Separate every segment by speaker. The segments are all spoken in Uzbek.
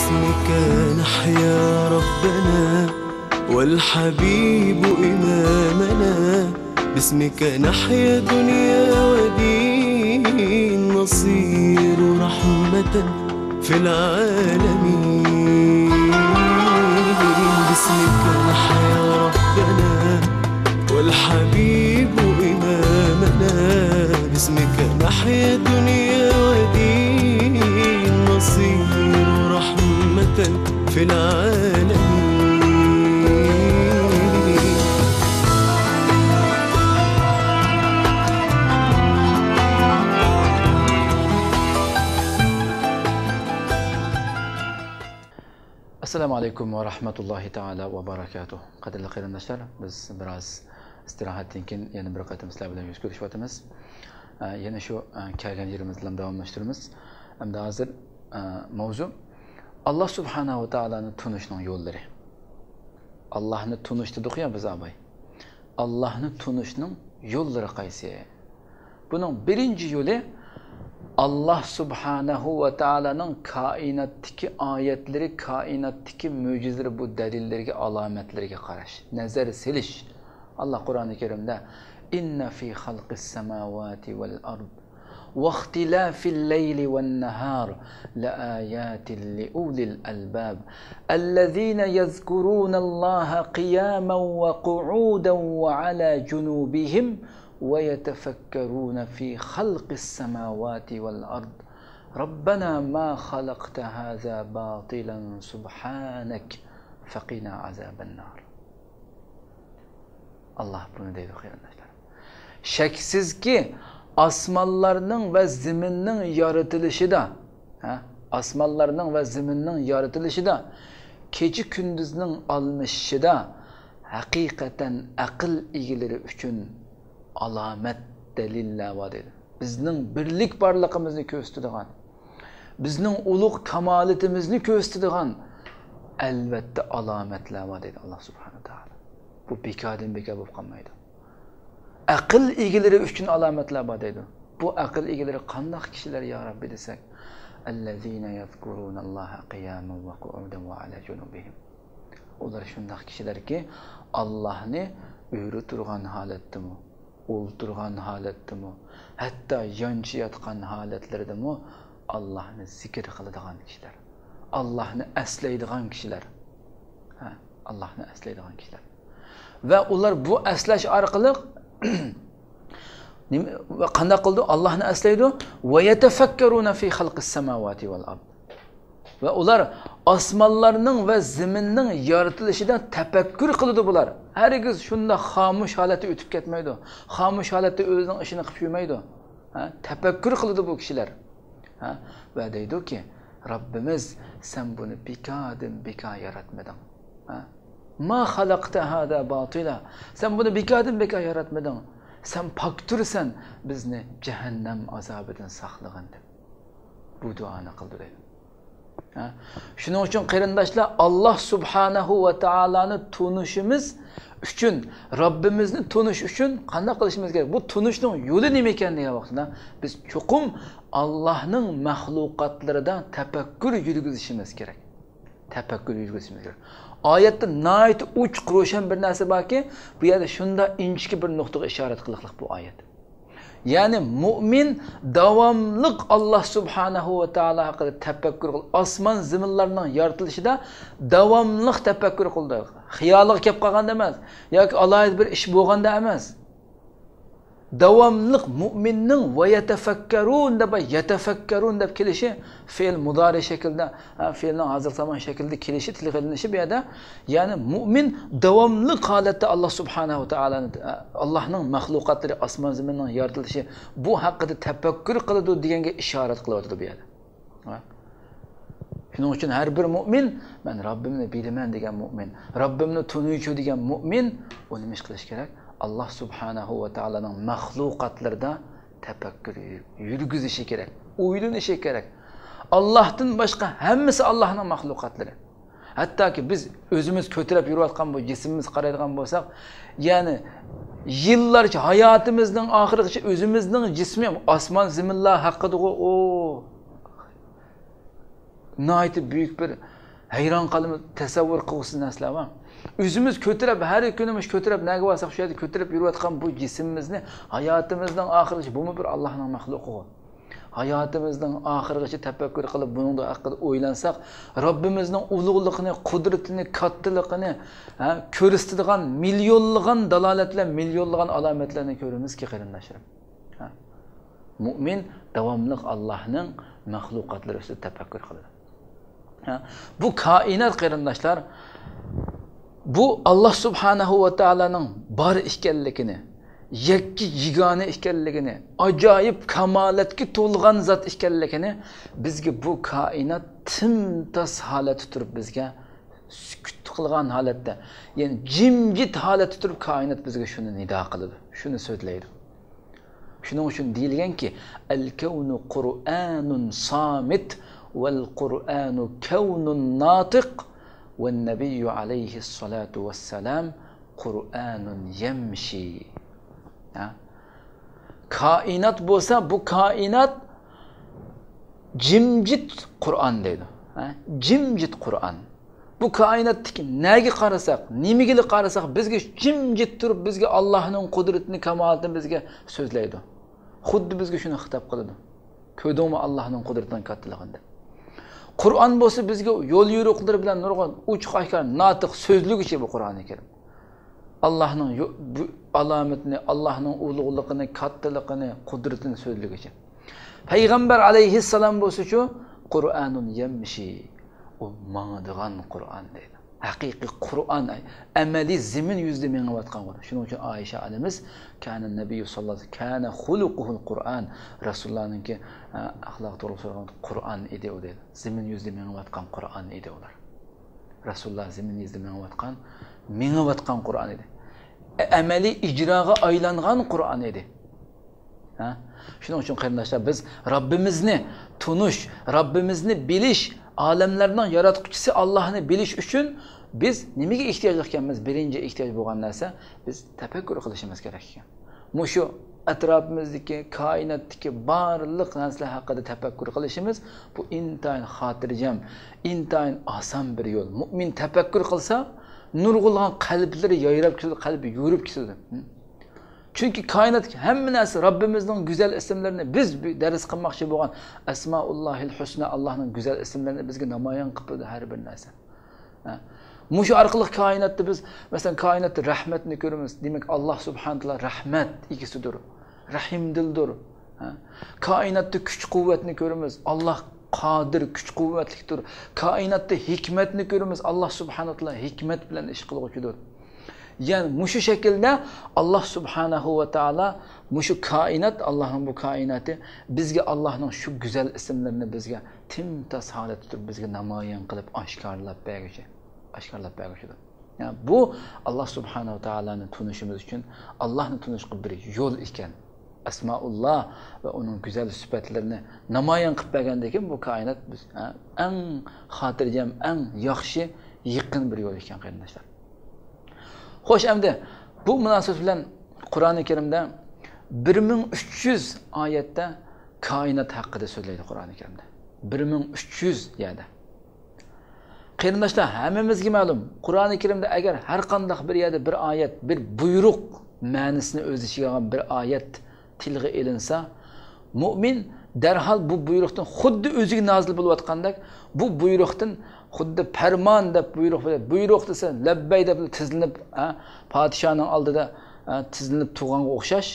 Speaker 1: باسمك نحيا ربنا والحبيب إمامنا، باسمك نحيا دنيا ودين، نصير رحمة في العالمين. باسمك نحيا ربنا والحبيب إمامنا، باسمك نحيا دنيا ودين، نصير رحمة في العالمين.
Speaker 2: Assalamu alaikum wa rahmatullahi ta'ala wa barakatuh. Qadrli qarindoshlar, biz biroz istirohatdan keyin yana bir qatam sizlar bilan yuz ko'rishyapmiz. Yana shu kelgan yerimiz bilan davomlashtiramiz. Hamda hozir mavzu Alloh subhanahu va taolani tunishning yo'llari. Allohni tunish dedik ya biz abay. Allohni tunishning yo'llari qaysi? Buning birinchi yo'li Allah subhanahu va taolaning koinotdagi oyatlari, koinotdagi mo'jizalar, bu dalillarga, alomatlarga qarash, nazar silish. Allah Qur'oni Karimda inna fi xalqis samawati wal ard va ixtilafil layli wan nahar la ayatin li ulil albab allazina yazkuruna Allaha qiyaman wa qu'udan wa ala junubihim ويتفكرون في خلق السماوات والأرض ربنا ما خلقت هذا باطلا سبحانك فقنا عذاب النار. Allah bunu deydi qarindoshlar. Shaksizki osmonlarning va zaminning yaratilishida, osmonlarning va zaminning yaratilishida, kecha kunduzning almashishida haqiqatan aql egalari uchun alamet deliller var dedi. Bizning birlik barlığımızı gösterdiğin, bizning ulug' kamalatimizni gösterdiğin elbette alametler var dedi Allah subhanahu taala. Bu bekardan bekar bo'lib qolmaydi. Aql egalari uchun alametler var dedi. Bu aql egalari qanday kishilar ya Rabbi desak, allazina yazkurunallaha qiyaman va qu'udan va ala junubihim. Ular shunday kishilarki Allohni o'yri turgan holatdami, o'ltirgan holatdami, hatto yonchiyotgan holatlardami Allohni zikr qiladigan kishilar, Allohni aslaydigan kishilar, Allohni aslaydigan kishilar. Va ular bu aslash orqali qanday qildi? Allohni aslaydi va yatafakkaruna fi xalqis samawati wal ard. Va ular osmonlarning va zaminning yaratilishidan tafakkur qiladi bular. Hargiz shunda xomush holatda o'tib ketmaydi. Xomush holatda o'zining ishini qilib yurmaydi. Tafakkur qiladi bu kishilar. Va deydi-ki, Rabbimiz sen buni bekor yaratmading. Ma xalaqta hada batila. Sen buni bekor yaratmading. Sen poktursan, bizni jahannam azobidan saqlagin deb bu duoni qildi deydi. Shuning uchun qarindoshlar, Alloh subhanahu va taolani tunishimiz uchun, Rabbimizni tunish uchun qanday qilishimiz kerak? Bu tunishning yo'li nima ekan degan vaqtda biz cho'qim Allohning mahluqotlaridan tafakkur yurgizishimiz kerak. Tafakkur yurgizishimiz kerak. Oyatda nayt uch qo'shan bir narsa borki, bu yerda shunda inchki bir nuqtaga ishorat qiliqliq bu oyat. Yani mu'min davamlıq Allah subhanahu wa ta'ala haqida tafakkur qildi. Osmon zaminlarning yaratilishida davamlıq tafakkur qildi. Xiyoliga kelib qolganda emas, yoki alohida bir ish bo'lganda emas. Davamlıq mu'minning va yatafakkarun deb yatafakkarun deb kelishi fe'l mudori shaklda, fe'lning hozir zamon shaklida kelishi tilg'ilinishi bu yerda, ya'ni mu'min davomli holatda Alloh subhanahu va taolani, Allohning mahluqotlari, osmon zaminning yaratilishi bu haqida tafakkur qiladi deganga ishorat qilyapti bu yerda. Shuning uchun har bir mu'min, men Rabbimni bilaman degan mu'min, Rabbimni tunuvchi degan mu'min u nima qilish kerak? Allah subhanahu va taolaning mahluqotlarida tafakkur yurgizishi kerak, o'ylanishi kerak. Allohdan boshqa hammasi Allohning mahluqotlari. Hattoki biz o'zimiz ko'tarib yurayotgan bu jismimiz qaraydigan bo'lsak, ya'ni yillarcha hayotimizning oxirigacha o'zimizning jismi osmon zaminlar haqida nihoyatda buyuk bir hayron qolib tasavvur qilsiz narsalar bor. O'zimiz ko'tarib, har kunimiz ko'tarib, nega bo'lsa shu yerda ko'tarib yurayotgan bu jismimizni hayotimizning oxirigacha bu bir Allohning maxluqi. Hayotimizning oxirigacha tafakkur qilib, buning haqida o'ylansak, Robbimizning ulug'ligini, qudratini, kattaligini ko'rsatadigan millionlagan dalolatlar, millionlagan alomatlarni ko'ramizki, qarindoshlar. Mu'min davomli Allohning maxluqotlari ustida tafakkur qiladi. Bu koinot qarindoshlar, bu Allah subhanahu va taolaning bor ekanligini, yakki yigona ekanligini, ajoyib kamolatga to'lgan zot ekanligini bizga bu koinot timtos holatda turib bizga sukut qilgan holatda, ya'ni jimjit holatda turib koinot bizga shuni nido qiladi, shuni so'zlaydi. Shuning uchun deyilganki, al-kawnu Qur'anun samit val Qur'anu kawnun natiq wan nabiyyu alayhi salatu vassalam Qur'anun yamshi. Kainat bo'lsa, bu kainat jimjit Qur'on deydi. Jimjit Qur'on. Bu kainatdagi nega qarasak, nimaga qarasak bizga jimjit turib bizga Allohning qudratini, kamolatini bizga so'zlaydi. Xuddi bizga shuni xitob qiladi. Ko'rdingmi Allohning qudratining kattaligini? Qur'on bo'lsa bizga yo'l yo'riqlari bilan nurg'on uch qaytar notiq so'zligicha bu Qur'oni Karim. Allohning bu alomatini, Allohning ulug'ligini, kattaligini, qudratini so'zligicha. Payg'ambar alayhissalom bo'lsa-chu, Qur'anun yamshi, u mangadigan Qur'on deydi. Haqiqiy Qur'on, amaliy zimin yuzda mengayotgan Qur'on. Shuning uchun Oysha onamiz kana nabiy sallallohu alayhi vasallam kana xuluquhul Qur'on, Rasulullohning axloq to'g'risida Qur'on edi u dedi. Zimin yuzda mengayotgan Qur'on edi ular. Rasululloh zimin yuzda mengayotgan Qur'on edi. Amaliy ijroga aylangan Qur'on edi. Shuning uchun qarindoshlar, biz Robbimizni tunish, Robbimizni bilish, olamlarning yaratuvchisi Allohni bilish uchun biz nimaga ehtiyoj ekanmiz? Birinchi ehtiyoj bo'lgan narsa biz tafakkur qilishimiz kerak ekan. Mushu atrofimizdagi, koinotdagi barliq narsalar haqida tafakkur qilishimiz bu intayin xotirjam, intayin oson bir yo'l. Mu'min tafakkur qilsa, nurg'ulg'an qalblari yayrab ketadi, qalbi yurib ketadi. Chunki koinot hamma narsa Robbimizning go'zal ismlarini biz dars qilmoqchi bo'lgan Asmaullahil husna, Allohning go'zal ismlarini bizga namoyon qildi har bir narsa. Mushu orqali koinotda biz masalan koinotda rahmatni ko'ramiz. Demak Alloh subhanahu va taolo rahmat egasidir. Rahimdildir. Koinotda kuch-quvvatni ko'ramiz. Alloh qodir, kuch-quvvatlikdir. Koinotda hikmatni ko'ramiz. Alloh subhanahu va taolo hikmat bilan ish qiluvchidir. Yani mushu shaklda Alloh subhanahu va taolo mushu koinot, Allohning bu koinoti bizga Allohning shu go'zal ismlarini bizga timtos holatda turib bizga namoyon qilib oshkorlab berguchidir. Yani bu Alloh subhanahu va taoloni tunishimiz uchun Allohni tunishga bir yo'l ekan. Asmaulloh va uning go'zal sifatlarini namoyon qilib bergandan keyin bu koinot biz eng xotirjam, eng yaxshi, yaqin bir yo'l ekan qarindoshlar. Xo'sh, endi bu munosabat bilan Qur'oni Karimda 1300 oyatda koinot haqida so'zlaydi Qur'oni Karimda. 1300 yerda. Qarindoshlar, hammamizga ma'lum, Qur'oni Karimda agar har qanday bir yerda bir oyat, bir buyruq ma'nosini o'z ichiga olgan bir oyat tilga ilinsa, mu'min darhol bu buyruqdan xuddi o'ziga nozil bo'layotgandek, bu buyruqdan xuddi farmon deb buyruq desa labbay deb tizilib, podshoning oldida tizilib turganga o'xshash.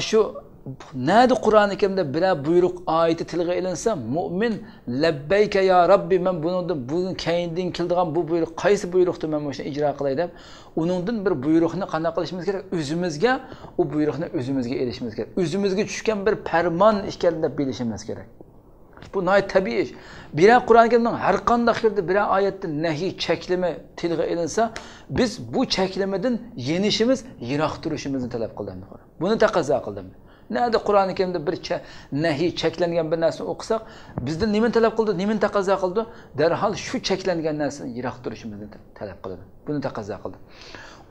Speaker 2: Shu nadi Qur'oni Karimda bir buyruq oyati tilga ilinsa, mu'min labbayka ya Rabbi, men bugun keyindan keldigan bu buyruq qaysi buyruqni men o'shani ijro qilay deb, uningdan bir buyruqni qanday qilishimiz kerak? O'zimizga u buyruqni o'zimizga elishimiz kerak. O'zimizga tushgan bir farmon ekanini deb bilishimiz kerak. Bu noyat tabiiy ish. Bir Qur'oni Karimning har qanday yerda bir oyatda nahiy cheklama tilga ilinsa, biz bu cheklamadan yenishimiz, yiroq turishimizni talab qiladi. Buni taqozo qildim. Nada Qur'oni Karimda bir nahiy cheklangan bir narsani o'qisak, bizdan nima talab qildi, nima taqozo qildi? Darhol shu cheklangan narsani yiroq turishimizni talab qiladi. Buni taqozo qildi.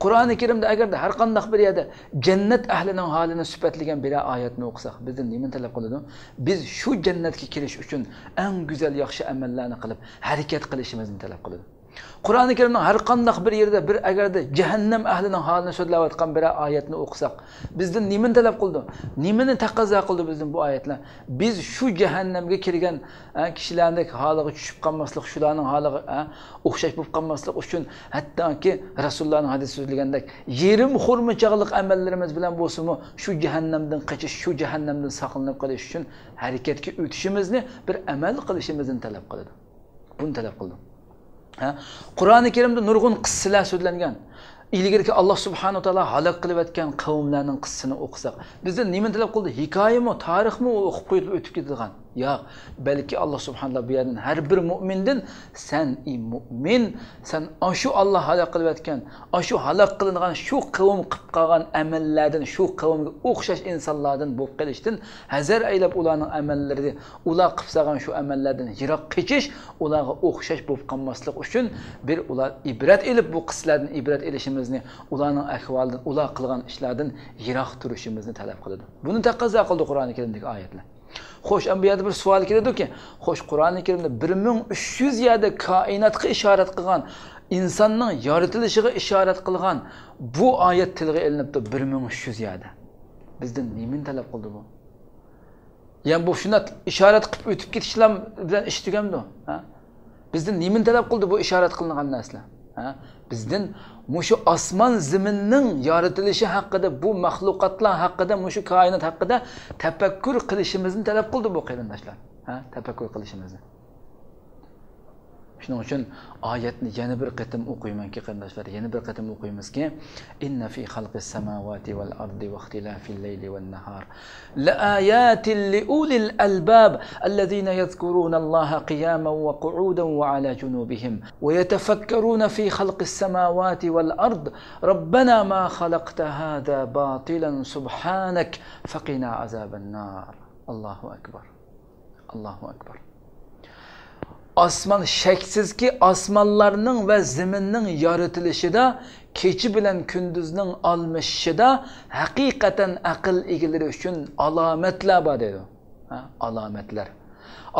Speaker 2: Qur'oni Karimda agarda har qanday bir yerda jannat ahlining holini sifatlagan bir oyatni o'qisak, bizdan nima talab qiladi? Biz shu jannatga kirish uchun eng go'zal yaxshi amallarni qilib, harakat qilishimizni talab qiladi. Qur'oni Karimning har qanday bir yerda bir agarda jahannam ahlining holini so'zlayotgan bir oyatni o'qisak, bizdan nima talab qildi? Nimani taqozo qildi bizdan bu oyatlar? Biz shu jahannamga kirgan kishilarning holiga tushib qolmaslik, shularning holiga o'xshash bo'lib qolmaslik uchun hattoki Rasulullohning hadis so'zlagandek, yerim xurma chog'liq amallarimiz bilan bo'lsa-mu, shu jahannamdan qochish, shu jahannamdan saqlanib qolish uchun harakatga o'tishimizni, bir amal qilishimizni talab qiladi. Buni talab qildi. Qur'oni Karimda nurg'un qissalar so'zlangan. İlgirki Allah subhanahu taala halak qilib o'tgan qavmlarning qissasini o'qisak, bizdan nima talab qildi? Hikoyami, tarixmi o'qib qo'yib o'tib ketadigan? Yo'q, balki Allah subhanahu taala bu yerdan har bir mu'mindan sen mu'min, sen shu Allah halak qilib o'tgan, shu halak qilingan shu qavm qilib qolgan amallardan, shu qavmga o'xshash insonlardan bo'lib qolishdan hazar aylab ularning amallarini, ular qilib qolgan shu amallardan yiroq kechish, ularga o'xshash bo'lib qolmaslik uchun bir ular ibrat elib bu qissalardan ibrat elishimizni, ularning ahvolidan, ular qilgan ishlardan yiroq turishimizni talab qiladi. Buni taqozo qildi Qur'oni Karimdagi oyatlar. Xo'sh, bu yerda bir savol keladi-ki, xo'sh, Qur'oni Karimda 1300 yerda koinotga ishorat qilgan, insonning yaratilishiga ishorat qilgan bu oyat tilga ilinibdi 1300 yerda. Bizdan nima talab qildi bu? Yani bu shuna ishorat qilib o'tib ketishlar bilan ish tugamdi, ha? Bizdan nima talab qildi bu ishorat qilingan narsalar? Ha? Bizdan mushu osmon zaminning yaratilishi haqida, bu mahluqotlar haqida, mushu koinot haqida tafakkur qilishimizni talab qildi bu qarindoshlar. Ha? Tafakkur qilishimizni. Shuning uchun oyatni yana bir qatim o'qiymanki qarindoshlar, yana bir qatim o'qiymizki, inna fi xalqis samawati val ardi va ixtilafil layli wan nahar la ayatin li ulil albab allazina yadhkurunalloha qiyaman wa qu'udan wa ala junubihim wa yatafakkaruna fi xalqis samawati val ard rabbana ma xalaqta hada batilan subhanak faqina azaban nar. Allahu akbar. Allahu akbar. Osman shaksizki osmonlarning va zaminning yaratilishida, kechi bilan kunduzning almashishida haqiqatan aql egalari uchun alomatlar bor dedi. Alomatlar.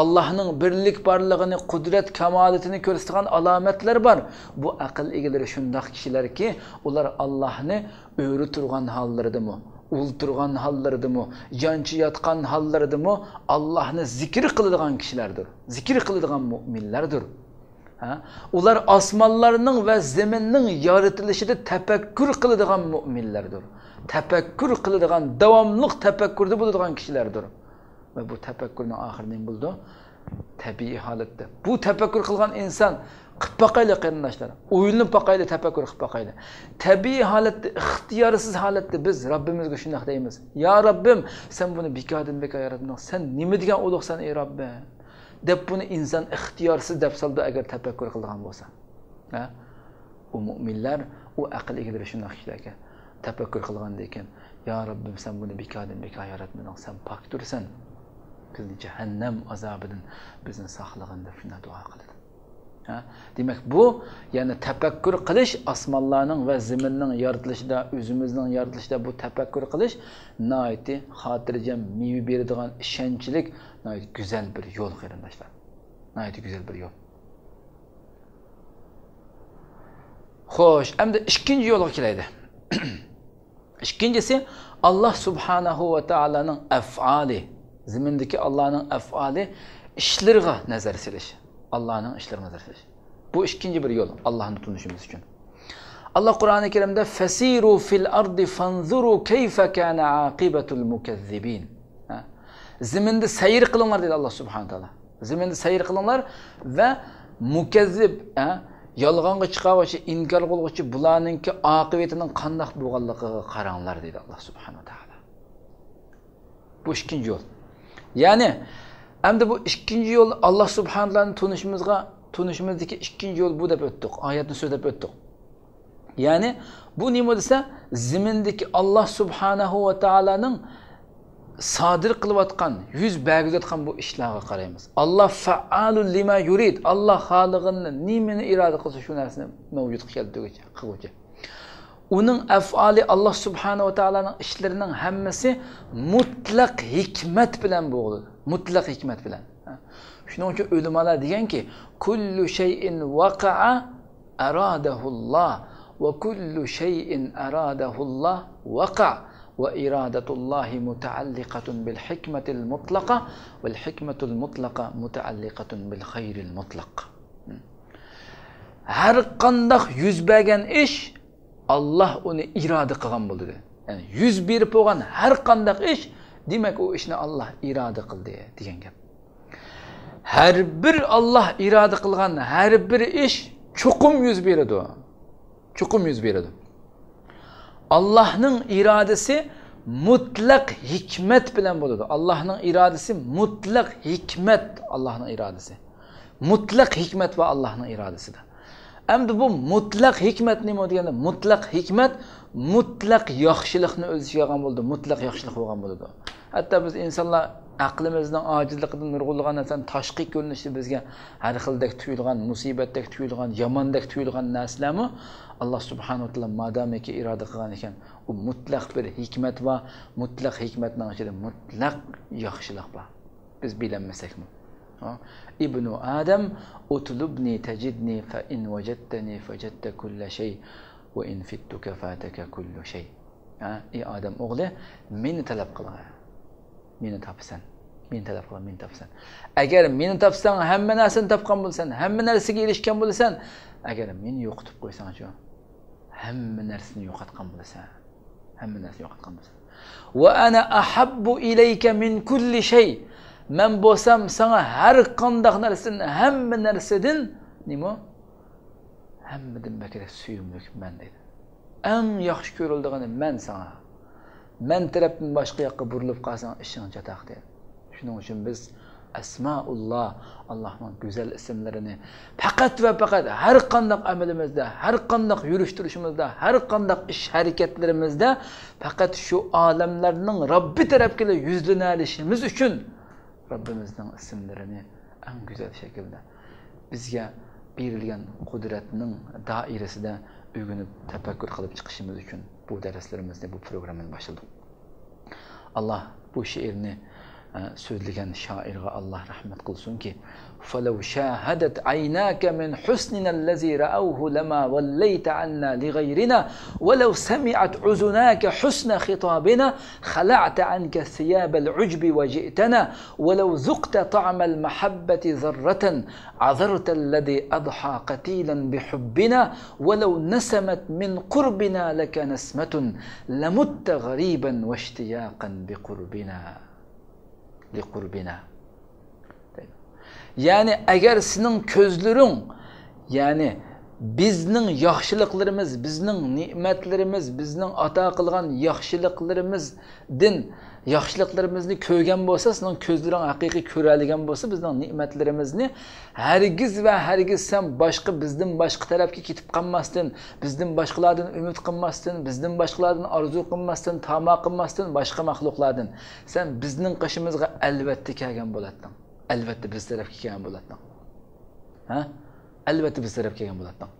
Speaker 2: Allohning birlik borlig'ini, qudrat kamolatini ko'rsatgan alomatlar bor. Bu aql egalari shundoq kishilarki, ular Allohni o'ri turgan hollaridami, o'ltirgan hollaridami, yanchi yotgan hollaridami Allohni zikr qiladigan kishilardir. Zikr qiladigan mu'minlardir. Ular osmonlarning va zaminning yaratilishida tafakkur qiladigan mu'minlardir. Tafakkur qiladigan, davomli tafakkurda bo'ladigan kishilardir. Va bu tafakkurning oxiri nima bo'ldi? Tabiiy holatda. Bu tafakkur qilgan inson qilib boqayli qarindoshlar. O'yinib boqayli, tafakkur qilib boqayli. Tabiiy holatda, ixtiyorsiz holatda biz Robbimizga shunday deymiz. Ya Robbim, sen buni bekordan bekor yaratding. Sen nima degan ulug'san ey Robbim? Deb buni inson ixtiyorsiz deb soldi agar tafakkur qilgan bo'lsa. Ha? U mu'minlar, u aql egalari shunday kishilarga tafakkur qilganda ekan, ya Robbim, sen buni bekordan bekor yaratmading. Sen pok tursan. Bizni jahannam azobidan bizni saqlag'in deb shunday duo qiladi. Demak bu yani tafakkur qilish, osmonlarning va zaminning yaratilishida, o'zimizning yaratilishida bu tafakkur qilish nihoyatda xotirjam, meva beradigan ishonchlik, nihoyat go'zal bir yo'l qarindoshlar. Nihoyat go'zal bir yo'l. Xo'sh, endi ikkinchi yo'lga kelaydi. Ikkinchisi Alloh subhanahu va taolaning af'ali, zimindagi Allohning af'ali ishlariga nazar silish. Allah'ın işlerine nazar silish. Bu ikinci bir yol Allah'ın tunuşumuz için. Allah Kur'an-ı Kerim'de fesiru fil ardi fanzuru keyfe kana aqibetul mukezzibin. Ziminde seyir kılınlar dedi Allah subhanahu taala. Ziminde seyir kılınlar ve mukezzib, yalğanğa çıqavıcı, inkar qılğıcı bularninki aqibetinin qandaq bo'lganligiga qaranglar dedi Allah subhanahu taala. Bu ikinci yol. Yani endi bu ikinci yol Allah subhanahu taolani tunishimizdagi ikinci yol bu deb o'tdik. Oyatni so'zlab o'tdik. Yani bu nima desa, zimindagi Allah subhanahu va taolaning sodir qilayotgan, yuz bergizayotgan bu ishlarga qaraymiz. Allah fa'alu lima yurid. Allah xolig'ini nimani iroda qilsa shu narsani mavjud qiluvchi. Uning af'ali Allah subhanahu va taolaning ishlarining hammasi mutlaq hikmat bilan bo'ladi. Mutlaq hikmat bilan. Shuning uchun ulamolar deganki, kullu shay'in waqa'a aradahulloh va kullu shay'in aradahulloh waqa' va iradatullohi mutaalliqatun bil hikmatil mutlaqa val hikmatul mutlaqa mutaalliqatun bil khayril mutlaq. Har qanday yuz bergan ish Allah uni iroda qilgan bo'ldi. Ya'ni yuz berib bo'lgan har qanday ish, demak u ishni Allah iroda qildi degan gap. Har bir Allah iroda qilgan har bir ish chuqum yuz beradi. Chuqum yuz beradi. Allahning irodasi mutlaq hikmat bilan bo'ladi. Allahning irodasi mutlaq hikmat, Allahning irodasi. Mutlaq hikmat va Allahning irodasida. Endi bu mutlaq hikmat nima deganda, mutlaq hikmat mutlaq yaxshilikni o'z ichiga olgan bo'ldi, mutlaq yaxshilik bo'lgan bo'ladi. Hatto biz insonlar aqlimizning ojizligidan nurg'ulgan narsaning tashqi ko'rinishi bizga har xildek tuyulgan, musibatdek tuyulgan, yomondek tuyulgan narsalarmi Alloh subhanahu va taolo madamiki iroda qilgan ekan, u mutlaq bir hikmat va mutlaq hikmatning ichida mutlaq yaxshilik bor. Biz bilmasakmi? İbnu Adam utlubni tajidni fa in wajadtani fajadta kulla shay va in fittuka fataka kullu shay. Ey Adam o'g'li, meni talab qil. Meni topsan. Meni talab qil, meni topsan. Agar meni topsang, hamma narsani topgan bo'lsan, hamma narsaga erishgan bo'lsan, agar meni yo'qotib qo'ysang-chi, hamma narsani yo'qotgan bo'lsan. Hamma narsani yo'qotgan bo'lsan. Va ana ahabbu ilayka min kulli shay. Men bo'lsam sana har qanday narsani, hamma narsadan nima? Hammadan bakrak suyumlik men dedi. Eng yaxshi ko'rildigani men sana. Men tarafdan boshqa yoqqa burilib qolsang ishing chataq dedi. Shuning uchun biz Asmaulloh, Allohning go'zal ismlarini faqat va faqat har qanday amalimizda, har qanday yurish turishimizda, har qanday ish harakatlarimizda faqat shu olamlarning Robbi tarafga yuzlanishimiz uchun Rabbimizning ismlarini eng go'zal shaklda bizga berilgan qudratning doirasida o'rganib tafakkur qilib chiqishimiz uchun bu darslarimizni, bu programmani boshladik. Alloh bu she'rni so'zlagan shoirga Alloh rahmat qilsinki, "Falau shahadat aynaka min husnina allazi ra'awhu lama wallayta 'anna li ghayrina wa law sami'at uzunaka husna khitabina khala'ta 'anka thiyab al-'ujb wa ji'tana wa law zuqta ta'ma al-mahabbati dharratan 'adharta alladhi adha qatilan bihubbina wa law nasamat min qurbina laka nasmatun lamutta ghariban wa ishtiyaqan biqurbina." Liqurbina. Yani agar sening ko'zlaring, yani bizning yaxshiliklarimiz, bizning ne'matlarimiz, bizning ato qilgan yaxshiliklarimizni ko'rgan bo'lsa, sening ko'zlaring haqiqiy ko'radigan bo'lsa, bizning ne'matlarimizni hargiz va hargiz sen boshqa bizdan boshqa tarafga ketib qolmasdan, bizdan boshqalardan umid qilmasdan, bizdan boshqalardan orzu qilmasdan, tama qilmasdan, boshqa mahluqlardan sen bizning qishimizga albatta kelgan bo'lading. Albatta biz tarafga kelgan bo'lading. Ha? Albatta biz tarafga kelgan bo'lading.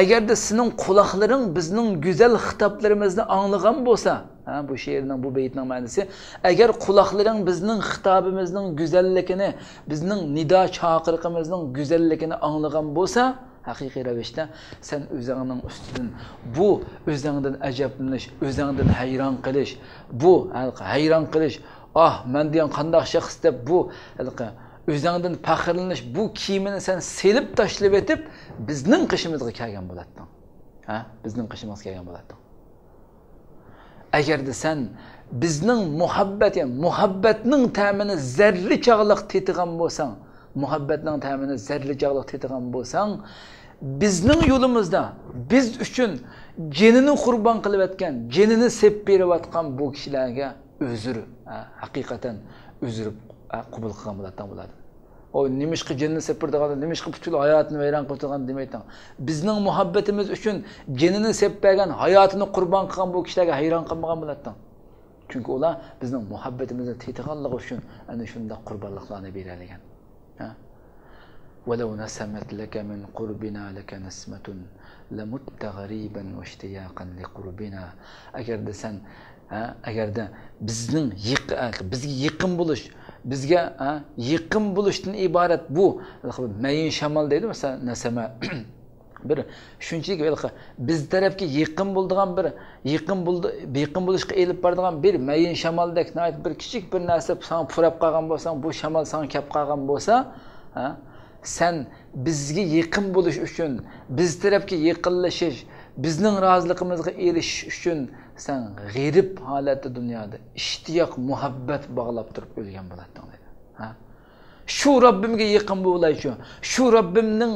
Speaker 2: Agarda sening quloqlaring bizning go'zal xitoblarimizni anglagan bo'lsa, bu she'rning, bu beytning ma'nosi, agar quloqlaring bizning xitobimizning go'zalligini, bizning nido chaqiriqimizning go'zalligini anglagan bo'lsa, haqiqiy ravishda sen o'zingning ustidan bu o'zingdan ajablanish, o'zingdan hayron qilish, bu hayron qilish, men degan qanday shaxs deb bu o'zingdan faxrlanish, bu kiyimini sen selib tashlab etib bizning qishimizga kelgan bo'lading. Bizning qishimizga kelgan bo'lading. Agarda sen bizning muhabbatning ta'mini zarrichaqliq tetigan bo'lsang, muhabbatning ta'mini zarrichaqliq tetigan bo'lsang, bizning yo'limizda biz uchun jinini qurbon qilib atgan, jinini sep berayotgan bu kishilarga uzr, haqiqatan uzr qabul qilgan bo'ladi. O nimishqi jinni sepirdigan, nimishqi butul hayotini vayron qilgan demaydi. Bizning muhabbatimiz uchun jinini seppagan, hayotini qurbon qilgan bu kishilarga hayron qilmagan bo'ladi. Chunki ular bizning muhabbatimizni tetiganligi uchun ana shunday qurbonliklarni beradigan. وَلَوْ نَسَمَتْ لَكَ مِنْ قُرْبِنَا لَكَ نَسْمَةٌ لَمُتَّ غَرِيبًا وَاشْتِيَاقًا لِقُرْبِنَا. Agarda bizning bizga yaqin bo'lish, bizga yaqin bo'lishdan iborat bu mayin shamol deydi masalan nasama bir shunchalik biz tarafga yaqin bo'ladigan bir yaqin bo'lishga elib boradigan bir mayin shamoldek bir kichik bir narsa sen purab qolgan bo'lsang, bu shamol sen kelib qolgan bo'lsa, sen bizga yaqin bo'lish uchun, biz tarafga yaqinlashish, bizning roziligimizga erishish uchun sen g'erib holatda dunyoda ishtiyoq muhabbat bog'lab turib o'lgan bo'lading dedi. Shu Robbimga yaqin bo'laychi, shu Robbimning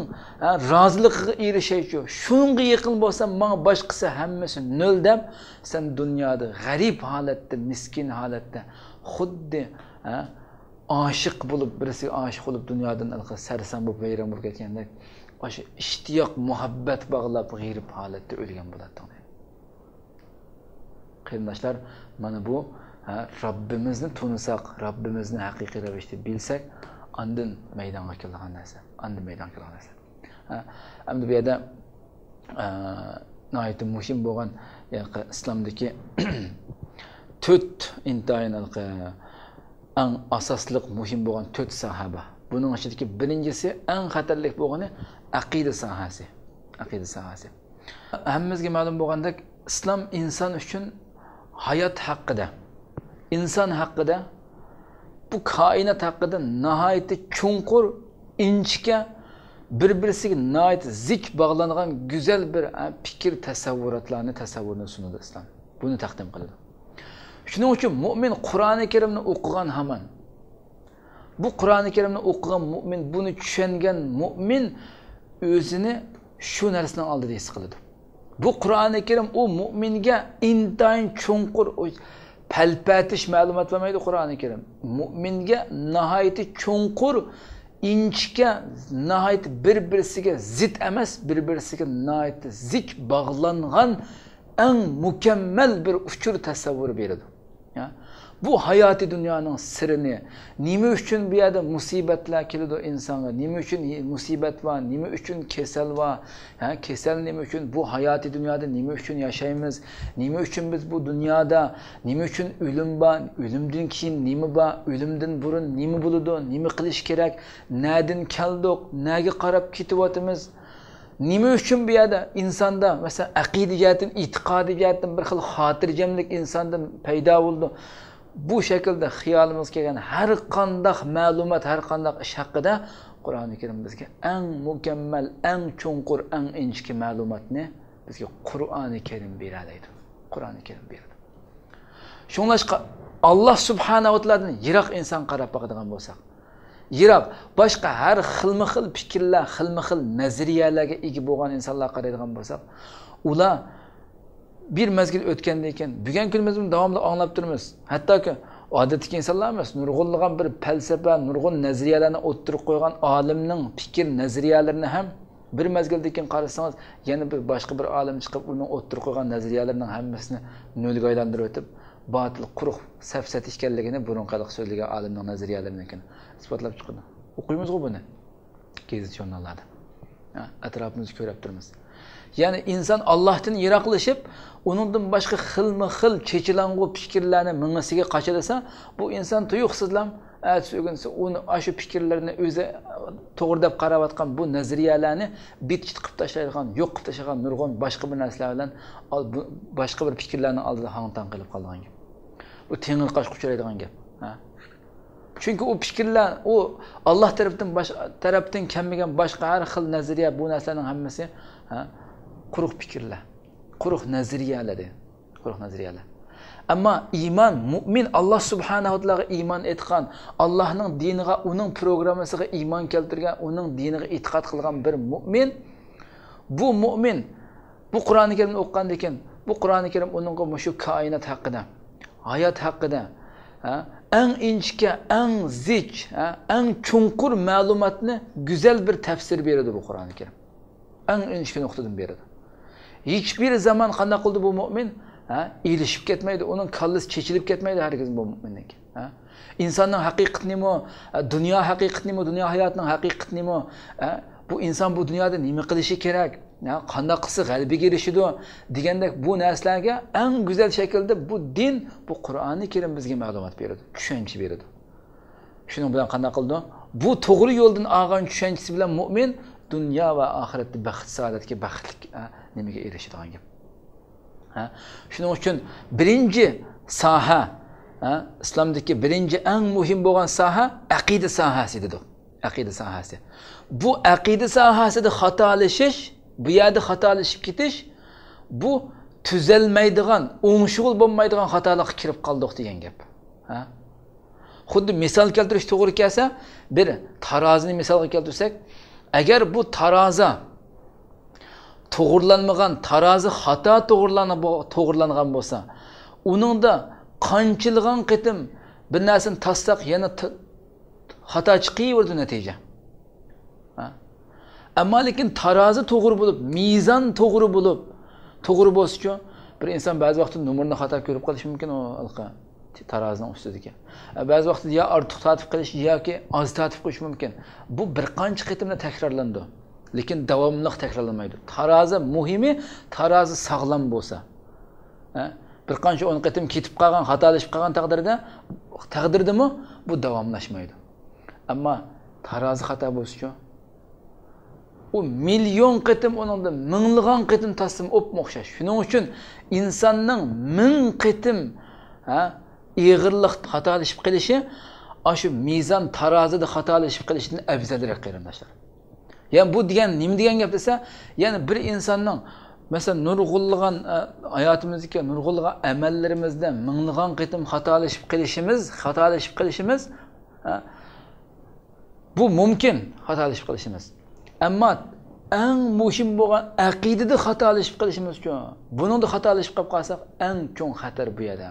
Speaker 2: roziligiga erishaychi, shunga yaqin bo'lsam, menga boshqasi hammasi nol deb, sen dunyoda g'arib holatda, miskin holatda, xuddi oshiq bo'lib, birisiga oshiq bo'lib dunyodan sarson bo'lib vayron bo'lib ketgandek, o'sha ishtiyoq muhabbat bog'lab g'erib holatda o'lgan bo'lading. Qarindoshlar, mana bu Robbimizni tunisak, Robbimizni haqiqiy ravishda bilsak, andin maydonga kelgan narsa. Andin maydonga kelgan narsa. Endi bu yerda nihoyatda muhim bo'lgan islomdagi 4 intayin eng asosliq muhim bo'lgan 4 sahaba. Buning ichidagi birinchisi eng xatarlik bo'lgani aqida sohasi. Aqida sohasi. Hammamizga ma'lum bo'lgandek, islom inson uchun hayot haqida, inson haqida, bu koinot haqida nihoyatda chunqur, inchga, bir-birisiga nihoyat zich bog'langan go'zal bir fikr, tasavvurni sunadi islom. Buni taqdim qiladi. Shuning uchun mu'min Qur'oni Karimni o'qigan hamon, bu Qur'oni Karimni o'qigan mu'min, buni tushungan mu'min o'zini shu narsaning oldida his qiladi. Bu Qur'oni Karim o mu'minga intayin chunqur palpatish ma'lumot vermaydi Qur'oni Karim. Mu'minga nihoyatda chunqur, inchga, nihoyat bir-birisiga zid emas, bir-birisiga nihoyat zich bog'langan eng mukammal bir uchur tasavvur beradi. Bu hayoti dunyoning sirini, nima uchun bu yerda musibatlar keladi insonga, nima uchun musibat va nima uchun kasal va kasal nima uchun, bu hayoti dunyoda nima uchun yashaymiz, nima uchun biz bu dunyoda, nima uchun o'lim bor, o'limdan keyin nima bor, o'limdan burun nima bo'ladi, nima qilish kerak, nadan keldik, naga qarab ketyapmiz, nima uchun bu yerda insonda masalan aqida jihatdan, e'tiqodiy jihatdan bir xil xotirjamlik insonda paydo bo'ldi. Bu şekilde xiyolimiz kelgan har qanday ma'lumot, har qanday ish haqida Qur'oni Karim bizga eng mukammal, eng chunqur, eng inchki ma'lumotni bizga Qur'oni Karim beradi. Qur'oni Karim beradi. Shunlashqa Alloh subhanahu va taolodan yiroq inson qarab boqadigan bo'lsak, yiroq boshqa har xilma-xil fikrlar, xilma-xil nazariyalarga ega bo'lgan insonlar qaraydigan bo'lsak, ular bir mezgil o'tgandan keyin bugun kunimiz buni davomli anglab turamiz. Hattoki odatdagi insonlar emas, nurg'unlagan bir falsafa, nurg'un nazariyalarni o'ttirib qo'ygan olimning fikr nazariyalarini ham bir mezgildan keyin qarasangiz, yana bir boshqa bir olim chiqib uning o'ttirib qo'ygan nazariyalarining hammasini nolga aylantirib o'tib, botil, quruq, safsat ekanligini burunqaliq so'zlagan olimning nazariyalaridan isbotlab chiqadi. O'qiymiz-ku buni gazet jurnallarda. Atrofimizni ko'rib turamiz. Yani insan Allah'tan yiroqlashib, uningdan boshqa xilma-xil chechilang'u fikrlarni mingasiga qochadasa, bu inson tuyuqsizlam, atsugunsa uni shu fikrlarni o'zi to'g'ri deb qarayotgan bu nazariyalarni bitchit qilib tashlaydigan, yo'q qilib tashlagan nurg'un boshqa bir narsalar bilan boshqa bir fikrlarni oldida hang-tang qilib qolgan gap. Bu tengil qoshqa uchraydigan gap. Chunki u fikrlar, u Alloh tarafdan kelmagan boshqa har xil nazariya, bu narsaning hammasi quruq fikrlar, quruq nazariyalar edi. Quruq nazariyalar. Ammo iymon, mu'min Alloh subhanahu va taologa iymon etgan, Allohning diniga, uning programmasiga iymon keltirgan, uning diniga e'tiqod qilgan bir mu'min, bu mu'min bu Qur'oni Karimni o'qigandan keyin, bu Qur'oni Karim uningga shu koinot haqida, hayot haqida, eng inchga, eng zich, eng chunqur ma'lumotni go'zal bir tafsir beradi bu Qur'oni Karim. Eng inchki nuqtadan beradi. Hiçbir zaman qanday qildi bu mu'min? Elishib ketmaydi, uning kallasi chechilib ketmaydi hargiz bu mu'minning. İnsanın haqiqati nima, dunyo haqiqati nima, dunyo hayotining haqiqati nima, bu inson bu dunyoda nima qilishi kerak, qanday qilsa g'alabaga erishadi degandek bu narsalarga eng go'zal shaklda bu din, bu Qur'oni Karim bizga ma'lumot beradi, tushuncha beradi. Shuning bilan qanday qildi? Bu to'g'ri yo'ldan olgan tushunchasi bilan mu'min dunyo va oxiratda baxt, saodatga, baxtli nimaga erishadigan gap. Shuning uchun birinchi soha, islomdagi birinchi eng muhim bo'lgan soha aqida sohasi dedi. Aqida sohasi. Bu aqida sohasida xatolashish, bu yerda xatolashib ketish, bu tuzalmaydigan, o'ngshug'ul bo'lmaydigan xatolikka kirib qoldik degan gap. Xuddi misol keltirish to'g'ri kelsa, bir tarozini misolga keltirsak, agar bu tarozi to'g'rilanmagan, tarozi xato to'g'rilangan bo'lsa, uningda qanchilgan qitim bir narsani tassaq yana xato chiqaveradi natija. Ammo lekin tarozi to'g'ri bo'lib, mizon to'g'ri bo'lib, to'g'ri bo'lsa-chi, bir inson ba'zi vaqtda nomerni xato ko'rib qolishi mumkin o'lqa tarozining ustidagi. Ba'zi vaqtda ya ortiq tatib qilish yoki oz tatib qo'yish mumkin. Bu bir qancha qitimda takrorlandi. Lekin davomli takrorlanmaydi. Tarozi muhimi, tarozi sog'lom bo'lsa. Bir qancha 10 qitim ketib qolgan, xatolashib qolgan taqdirdami bu davomlashmaydi. Ammo tarozi xato bo'lsa-chi, u million qitim onunda minglagan qitim taslim o'pmoqshash. Shuning uchun insonning 1000 qitim ig'irlik xatolashib qilishi, shu mizon tarozida xatolashib qilishdan afzalroq qarindoshlar. Yani bu degan nima degan gap desa, ya'ni bir insonning mesela nurg'ulg'an hayotimizdagi nurg'ulg'an amallarimizda minglagan qitim xatolashib qilishimiz bu mumkin xatolashib qilishimiz. Ammo eng muhim bo'lgan aqidada xatolashib qilishimiz uchun, buningda xatolashib qolib qolsak, eng cho'ng xatar bu yerda.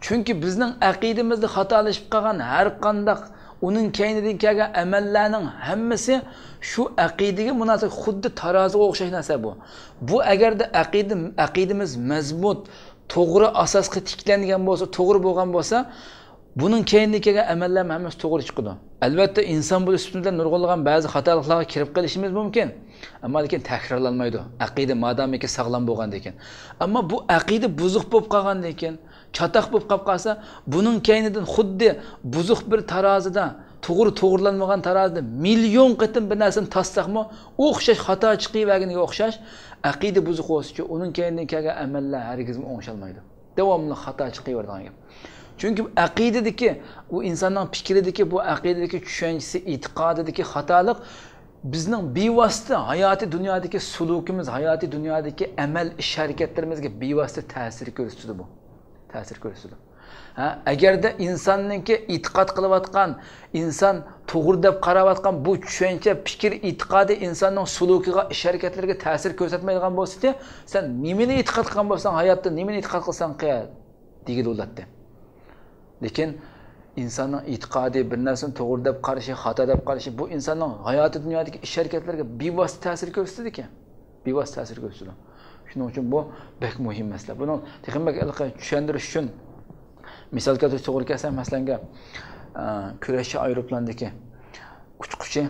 Speaker 2: Chunki bizning aqidamizda xatolashib qolgan har qanday uning keynidan kelgan amallarning hammasi shu aqidaga munosib, xuddi taroziga o'xshash narsa bu. Bu agarda aqidamiz mazmut, to'g'ri asosga tiklangan bo'lsa, to'g'ri bo'lgan bo'lsa, bunun keynidan kelgan amallar hammasi to'g'ri chiqadi. Albatta inson bo'lish ustidan nurg'ulg'an ba'zi xatoliklarga kirib qolishimiz mumkin. Ammo lekin takrorlanmaydi. Aqida modomiki sog'lom bo'lgandan keyin. Ammo bu aqida buzuq bo'lib qolgandan keyin, chataq bo'lib qolib qolsa, buning keynidan xuddi buzuq bir tarozida, to'g'rilanmagan tarozida million qitim bir narsani tassaqmi, o'xshash xato chiqaverganiga o'xshash aqida buzuq bo'lsa-chi, uning keynidan kelgan amallar hargiz o'ngshalmaydi. Davomli xato chiqaveradigan gap. Çünkü aqidadagi, u insonning fikridagi, bu aqidadagi tushunchasi, e'tiqodidagi xatolik bizning bevosita hayoti dunyodagi sulukimiz, hayoti dunyodagi amal ish harakatlarimizga bevosita ta'sir ko'rsatadi bu. Ta'sir ko'rsatadi. Agarda insonningki e'tiqod qilayotgan, inson to'g'ri deb qarayotgan bu tushuncha, fikr, e'tiqodi insonning sulukiga, ish harakatlariga ta'sir ko'rsatmaydigan bo'lsa, sen nimani e'tiqod qilgan bo'lsang, hayotda nimani e'tiqod qilsang degidi ulatdi. Lekin insonning e'tiqodi bir narsani to'g'ri deb qarashi, xato deb qarashi bu insonning hayoti dunyodagi ish harakatlariga bevosita ta'sir ko'rsatadi ekan. Bevosita ta'sir ko'rsatadi. Shuning uchun bu bek muhim masala. Buni texnik tushuntirish uchun misol keltirish to'g'ri kelsa, masalan, kurashchi aeroplandagi uchquchi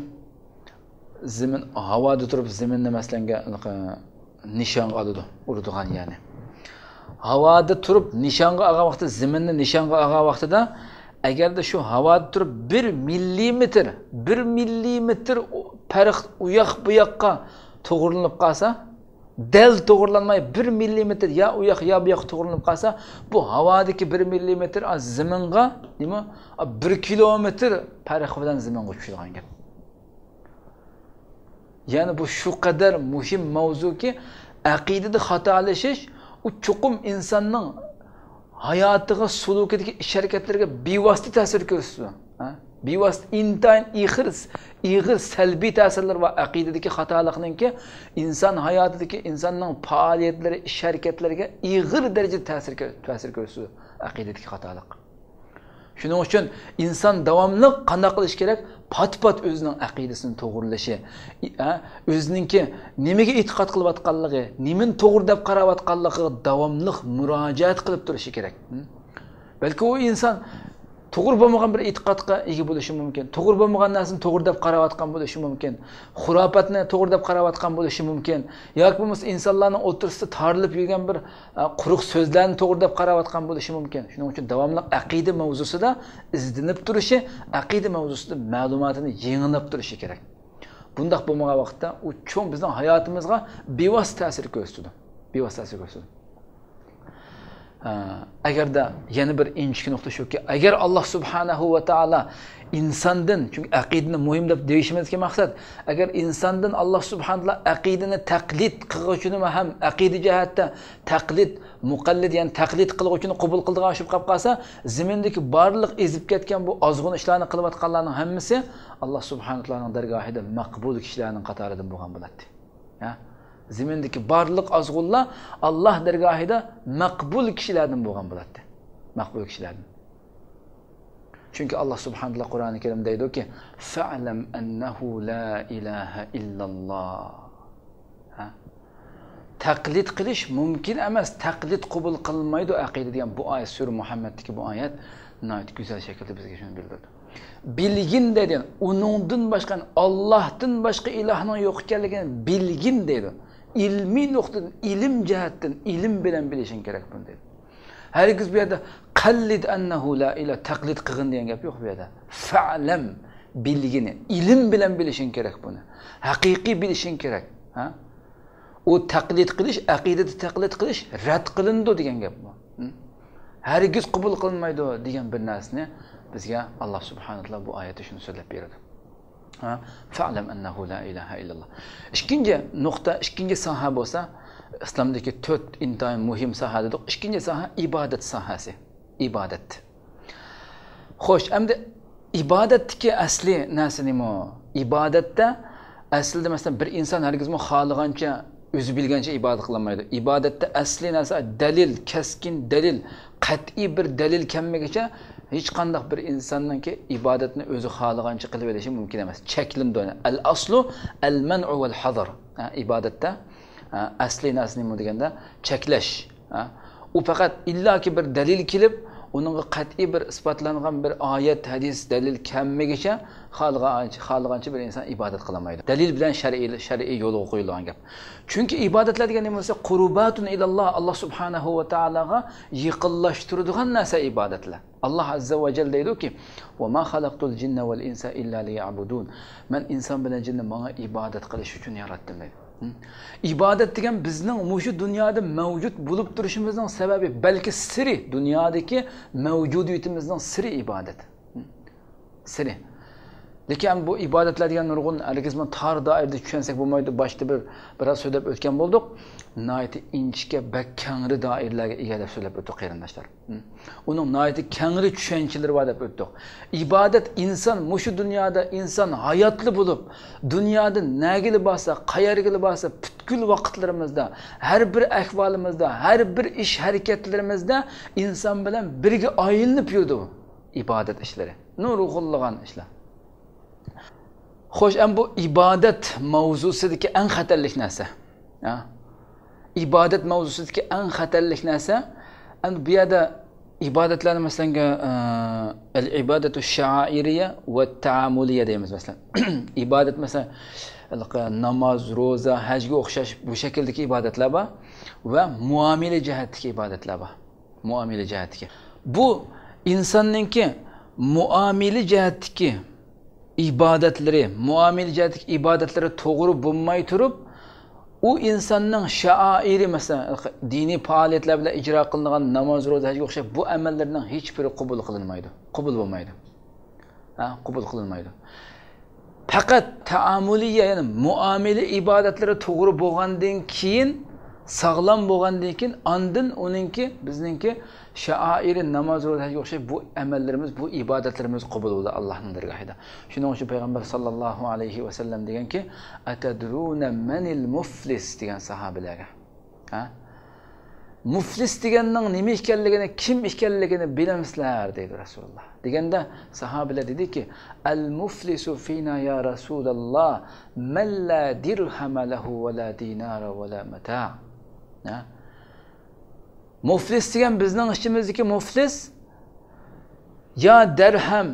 Speaker 2: havoda turib zaminni masalan nishon oladi, uradigan ya'ni. Havoda turib nishonga olgan vaqtda, zaminni nishonga olgan vaqtida agarda shu havoda turib 1 millimetr farq u yoq bu yoqqa to'g'rilanib qolsa, dal to'g'rilanmay 1 millimetr ya u yoq ya bu yoq to'g'rilanib qolsa, bu havodagi 1 millimetr zaminga nima 1 kilometr farq bilan zaminga tushadigan gap. Ya'ni bu shu qadar muhim mavzuki, aqidada xatolashish u chuqum insonning hayotiga, sulukidagi ish harakatlariga bevosita ta'sir ko'rsatadi. Bevosita intayin ig'ir salbiy ta'sirlar va aqidadagi xatolikninki inson hayotidagi insonning faoliyatlari, ish harakatlariga ig'ir darajada ta'sir ko'rsatadi aqidadagi xatolik. Shuning uchun inson davomli qanday qilish kerak? Pat-pat o'zining aqidasini to'g'rilashi, o'zininki nimaga e'tiqod qilayotganligi, nimani to'g'ri deb qarayotganligiga davomli murojaat qilib turishi kerak. Balki o inson to'g'ri bo'lmagan bir e'tiqodga ega bo'lishi mumkin. To'g'ri bo'lmagan narsani to'g'ri deb qarayotgan bo'lishi mumkin. Xurofotni to'g'ri deb qarayotgan bo'lishi mumkin. yoki bo'lmasa insonlarning o'tirisida tarilib yurgan bir quruq so'zlarni to'g'ri deb qarayotgan bo'lishi mumkin. Shuning uchun davomli aqida mavzusida izlanib turishi, aqida mavzusida ma'lumotini yig'inib turishi kerak. Bundaq bo'lmagan vaqtda u cho'ng bizning hayotimizga bevosita ta'sir ko'rsatadi. Bevosita ta'sir ko'rsatadi. Agarda yana bir inchki nuqta shuki, agar Alloh subhanahu va taolo insondan, chunki aqidani muhim deb deyishimizga maqsad, agar insondan Alloh subhanahu va taolo aqidani taqlid qiluvchini ham aqida jihatda taqlid, muqallid, ya'ni taqlid qiluvchini qabul qildigan oshib qolib qolsa, zimindagi barliq ezib ketgan bu ozg'un ishlarni qilayotganlarning hammasi Alloh subhanahu va taoloning dargohida maqbul kishilarning qatoridan bo'lgan bo'ladi. Ha? Zimindagi barliq azg'unlar Alloh dargohida maqbul kishilardan bo'lgan bo'ladi. Maqbul kishilardan. Chunki Alloh subhanahu va taolo Qur'oni Karimda aytadiki, "Fa'lam annahu la ilaha illalloh." Ha? Taqlid qilish mumkin emas, taqlid qabul qilmaydi aqida degan bu oyat sura Muhammaddagi bu oyat nihoyat go'zal shaklda bizga shuni bildirdi. Bilgin dedi. Uningdan boshqa Allohdan boshqa ilohning yo'q ekanligini bilgin dedi. İlmi noktadan, ilim cihetten, ilim bilen bilişin gerek bunu dedi. Herkes bir yerde kallid ennehu la ilahe taklit kığın diyen gap yok bir yerde. Fa'lem bilgini, ilim bilen bilişin gerek bunu. Hakiki bilişin gerek. Ha? O taklit kılış, akideti taklit kılış, rad kılındı diyen gap bu. Herkes kabul kılınmaydı diyen bir narsini bizge Allah subhanahu wa ta'ala bu ayeti şunu söyleyip berdi. Fa'lam ennehu la ilahe illallah. İkinci nokta, ikinci saha olsa, İslam'daki 4 intayin muhim saha dedik. İkinci saha ibadet sahası. İbadet. Hoş, hem de ibadetteki asli nasıl nimo? İbadette aslında mesela bir insan herkes mi halıganca, özü bilgençe ibadet kılamaydı. İbadette asli nasıl? Delil, keskin delil, kat'i bir delil kemmegeçe hiç qandaq bir insanın ki ibadetini özü xalıgancha qilib verishi mumkin emas. Cheklim dona. Al-aslu al-man'u wal-hadar. İbadette asli narsa nima deganda cheklash. U faqat illaki bir dalil kelib, uningga qat'iy bir isbotlangan bir oyat, hadis, dalil kelmagicha xalıgancha bir inson ibodat qilmaydi. Dalil bilan shar'iy yo'lga qo'yilgan gap. Chunki ibodatlar degan nima bo'lsa, qurbatun ilalloh, Alloh subhanahu va taologa yaqinlashtiradigan narsa ibodatlar. Allah azza va jalla deydi-ki: "Va ma xalaqtul jinna val insa illa liya'budun." Men inson bilan jinni menga ibodat qilish uchun yaratdim dedi. İbadet degan bizning mushu dunyoda mavjud bo'lib turishimizning sababi, balki siri, dunyodagi mavjudiyatimizning siri ibodat. Siri. Lekin bu ibodatlar degan nurg'un algizman tar doirada tushunsak bo'lmaydi. Boshda biroz so'zlab o'tgan bo'ldik. Nihoyatda inchga va kengri doiralarga ega deb so'zlab o'tdik qarindoshlar. Uning nihoyatda kengri tushunchalari bor deb o'tdik. Ibodat inson mushu dunyoda inson hayotli bo'lib, dunyoda nagili bo'lsa, qayerga bo'lsa, butkul vaqtlarimizda, har bir ahvolimizda, har bir ish harakatlarimizda inson bilan birga aylanib yurdi bu ibodat ishlari. Nurg'unlagan ishlar. Xo'sh, bu ibodat mavzusidagi eng xatarlik narsa. İbadet mavzusidagi eng xatarlik narsa, bu yerda ibodatlarni masalan al-ibadatu sha'iriyya va ta'amuliyya deymiz masalan. İbadet masalan namoz, roza, hajga o'xshash bu shakldagi ibodatlar bor va muomala jihatdagi ibodatlar bor. Muomala jihatdagi. Bu insonningki muomala jihatdagi ibodatlari, muomala jihatdagi ibodatlari to'g'ri bo'lmay turib, u insonning sha'iri masalan diniy faoliyatlar bilan ijro qilingan namoz, roza, hajga o'xshab bu amallarning hech biri qabul qilinmaydi. Qabul bo'lmaydi. Qabul qilinmaydi. Faqat ta'amuliyya, ya'ni muomala ibodatlari to'g'ri bo'lgandan keyin, sog'lom bo'lgandan keyin andin uningki bizningki sha'iri namoz, roza, hajga o'xshab bu amallarimiz, bu ibodatlarimiz qabul bo'ladi Allohning dargohida. Shuning uchun payg'ambar sallallohu alayhi va sallam deganki, "Atadruna manil muflis" degan sahobalarga. Muflis deganning nima ekanligini, kim ekanligini bilamsizlar dedi Rasululloh. Deganda sahobalar dediki, "Al-muflisu fina ya Rasululloh, man la dirham lahu va la dinara va la mata'." Muflis degan bizning ishimizdagi muflis ya dirham,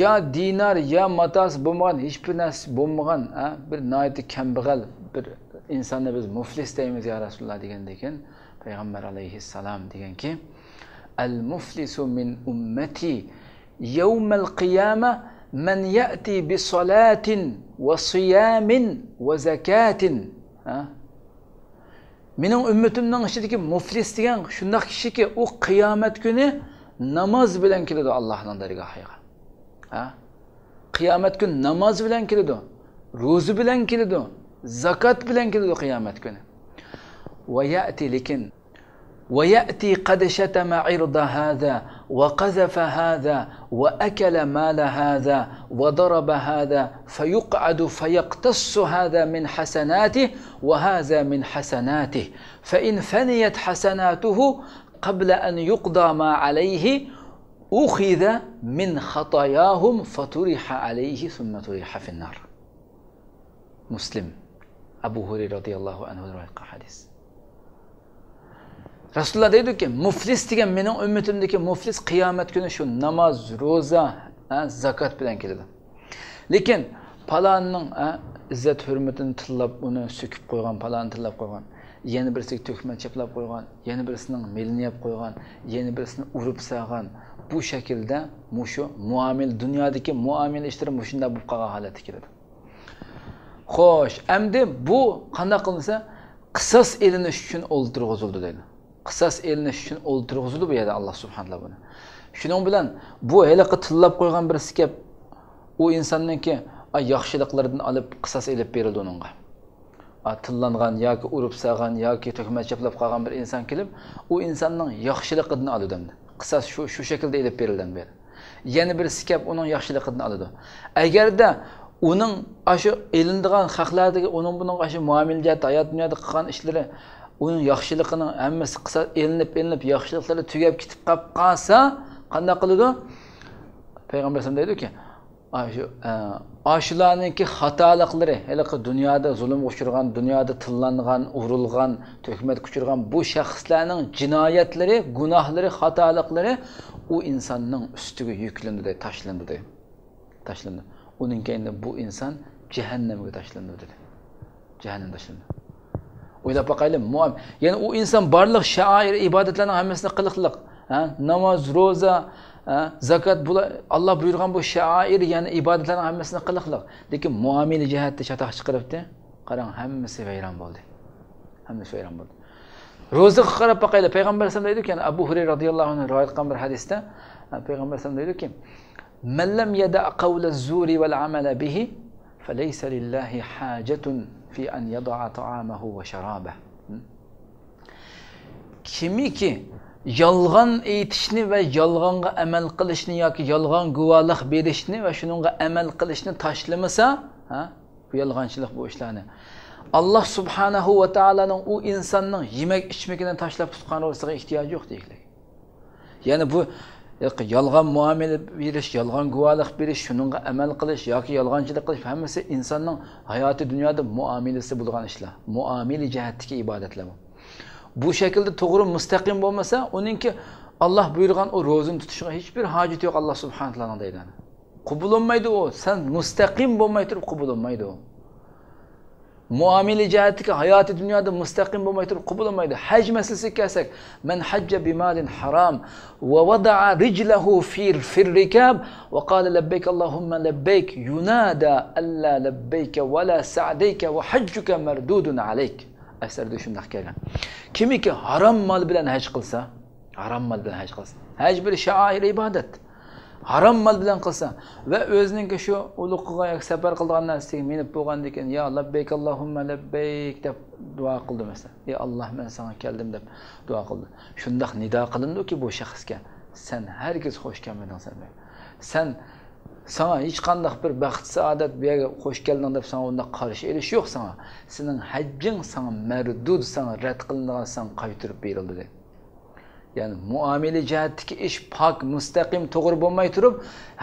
Speaker 2: ya dinar, ya matas bo'lmagan, hech bir narsa bo'lmagan, bir noyati kambag'al bir insonni biz muflis deymiz ya Rasululloh degandan keyin payg'ambar alayhissalom deganki, al-muflisu min ummati yawmal qiyamah man ya'ti bi salatin wa siyamin wa zakatin. Mening ummatimning ichidagi muflis degan shunday kishiki, u qiyomat kuni namoz bilan keladi Allohning dargohiga. Qiyomat kuni namoz bilan keladi, ro'za bilan keladi, zakat bilan keladi qiyomat kuni. Va ya'ti lekin ويأتي قد شتم عرض هذا وقذف هذا وأكل مال هذا وضرب هذا فيقعد فيقتص هذا من حسناته وهذا من حسناته فإن فنيت حسناته قبل أن يقضى ما عليه أخذ من خطاياهم فطرح عليه ثم طرح في النار. مسلم أبو هريرة رضي الله عنه رواية حديث. Rasululloh deydi-ki, muflis degan mening ummatimdagi muflis qiyomat kuni shu namoz, ro'za, zakat bilan keladi. Lekin palonning izzat hurmatini tillab, uni so'kib qo'ygan, palonni tillab qo'ygan, yana birisiga to'kmat chaplab qo'ygan, yana birisining melini yeb qo'ygan, yana birisini urib sag'an. Bu shaklda mushu muomil dunyodagi muomil ishlar mushunda bo'lib qolgan holatga keladi. Xo'sh, endi bu qanday qilinsa qisos elinish uchun o'ldirg'izildi deydi. Qisas elinish uchun o'ldirg'izildi bu yerda Alloh subhanahu buni. Shuning bilan bu haliqi tillab qo'ygan birisi kelib, u insonningki yaxshiliklaridan olib qisas elib berildi uningga. Tillangan yoki urib sag'an yoki to'kmat chaplab qolgan bir inson kelib, u insonning yaxshiligidan oladi endi. Qisas shu shaklda elib berilgan beri. Yana birisi kelib uning yaxshiligidan oladi. Agarda uning shu elindigan haqlardagi uning buning shu muomalat hayot dunyoda qilgan ishlari uning yaxshiligining hammasi qisa elinib yaxshiliklari tugab ketib qolsa, qanday qiladi? Payg'ambar sollallohu alayhi vasallam deydi-ki, shularningki xatoliklari, haliqi dunyoda zulm uchirgan, dunyoda tillangan, urilgan, to'kmat kuchirgan bu shaxslarning jinoyatlari, gunohlari, xatoliklari u insonning ustiga yuklandi, tashlandi dedi. Tashlandi. Uning keyinda bu inson jahannamga tashlandi dedi. Jahannamga tashlandi. O'ylab boqaylik, ya'ni u inson barliq sha'ir ibodatlarning hammasini qiliqliq, namoz, ro'za, zakat bular Alloh buyurgan bu sha'ir, ya'ni ibodatlarning hammasini qiliqliq. Lekin muomala jihatda chatoq chiqaribdi. Qarang, hammasi vayron bo'ldi. Hammasi vayron bo'ldi. Ro'zaga qarab boqaylik. Payg'ambar sollallohu alayhi vasallam deydi, Abu Hurayra radhiyallohu anhu rivoyat qilgan bir hadisda Payg'ambar sollallohu alayhi vasallam deydi-ki, "Man lam yada' qawla az-zuri wal 'amala bihi, falaysa lillahi hajatun fi an yada'a ta'amahu wa sharabahu." Kimiki yolg'on aytishni va yolg'onga amal qilishni yoki yolg'on guvohlik berishni va shuningga amal qilishni tashlamasa, bu yolg'onchilik bu ishlarni Alloh subhanahu va taolaning u insonning yemak ichmagidan tashlab tutgan ro'ziga ehtiyoji yo'q deylik. Ya'ni bu yolg'on muomala berish, yolg'on guvohlik berish, shuningga amal qilish yoki yolg'onchilik qilish hammasi insonning hayoti dunyoda muomalasi bo'lgan ishlar. Muomala jihatdagi ibodatlar bu. Bu shaklda to'g'ri mustaqim bo'lmasa, uningki Alloh buyurgan o ro'zani tutishga hech bir hojat yo'q Alloh subhanahu va taolaning deydi. Qabul bo'lmaydi o. Sen mustaqim bo'lmay turib qabul bo'lmaydi o. Muomala jihatdagi hayoti dunyoda mustaqim bo'lmay turib qabul bo'lmaydi. Haj masalasiga kelsak, man hajja bimalin haram va wada'a rijlahu fi rikab va qala labbayk Allohumma labbayk yunada alla labbayka wa la sa'dayka wa hajjuka mardudun alayk. Asarda shunday kelgan. Kimiki harom mol bilan haj qilsa, haj bir sha'ir ibodat. Harom mol bilan qilsa va o'zining shu ulug'ga safar qilgan narsaga minib bo'lgandan keyin ya labbayk Allohumma labbayk deb duo qildi mesela. Ya Alloh, men sana keldim deb duo qildi. Shunday nido qilindi-ki bu shaxsga, sen hargiz xo'sh kelmadingsan. Sen sana hech qanday bir baxt saodat bu yerga xo'sh kelding deb sana unda qarshi elish yo'q sana. Sening hajjing sana mardud, sana rad qilingan, sana qaytirib berildi dedi. Yani muamele jihatdagi ish pok, mustaqim, to'g'ri bo'lmay turib,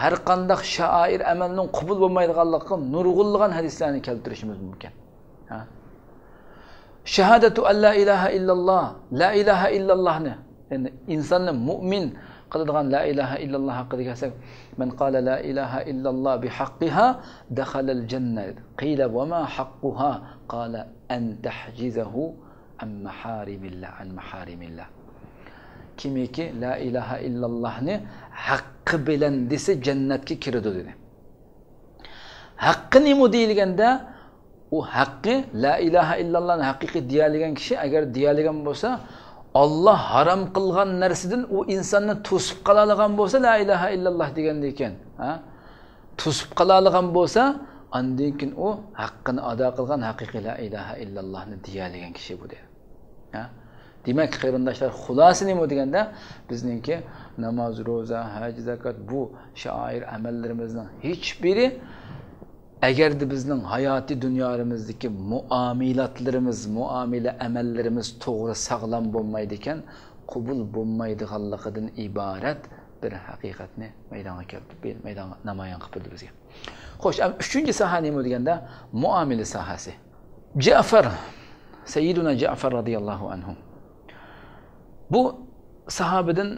Speaker 2: har qanday sha'ir amalning qabul bo'lmaydiganligi nurg'unlagan hadislarni keltirishimiz mumkin. Shahadatu an la ilaha illalloh, la ilaha illallohni, yani insonni mu'min qiladigan la ilaha illalloh haqida kelsak, man qala la ilaha illalloh bihaqqiha dakhalal jannah. Qila wa ma haqquha? Qala an tahjizahu an maharimillah. Kimiki la ilaha illallohni haqqi bilan desa jannatga kiradi dedi. Haqqi nima deyilganda, u haqqi la ilaha illallohni haqiqiy deyilgan kishi agar deyilgan bo'lsa, Allah haram qilgan narsadan u insonni to'sib qoladigan bo'lsa la ilaha illalloh deganda ekan, ha? To'sib qoladigan bo'lsa, undan keyin u haqqini ado qilgan haqiqiy la ilaha illallohni deyilgan kishi bu dedi. Ha? Demak, qarindoshlar, xulosa nima deganda, bizningki namoz, roza, haj, zakat bu shoir amallarimizning hech biri agarda bizning hayotiy dunyomimizdagi muomala amallarimiz to'g'ri sog'lom bo'lmaydi ekan, qabul bo'lmaydiganligidan iborat bir haqiqatni maydonga keltirib, maydonga namoyon qilib bizga. Xo'sh, 3-chi soha nima deganda, muomala sohasi. Ja'far, Sayyiduna Ja'far radhiyallohu anhu. Bu sahobadan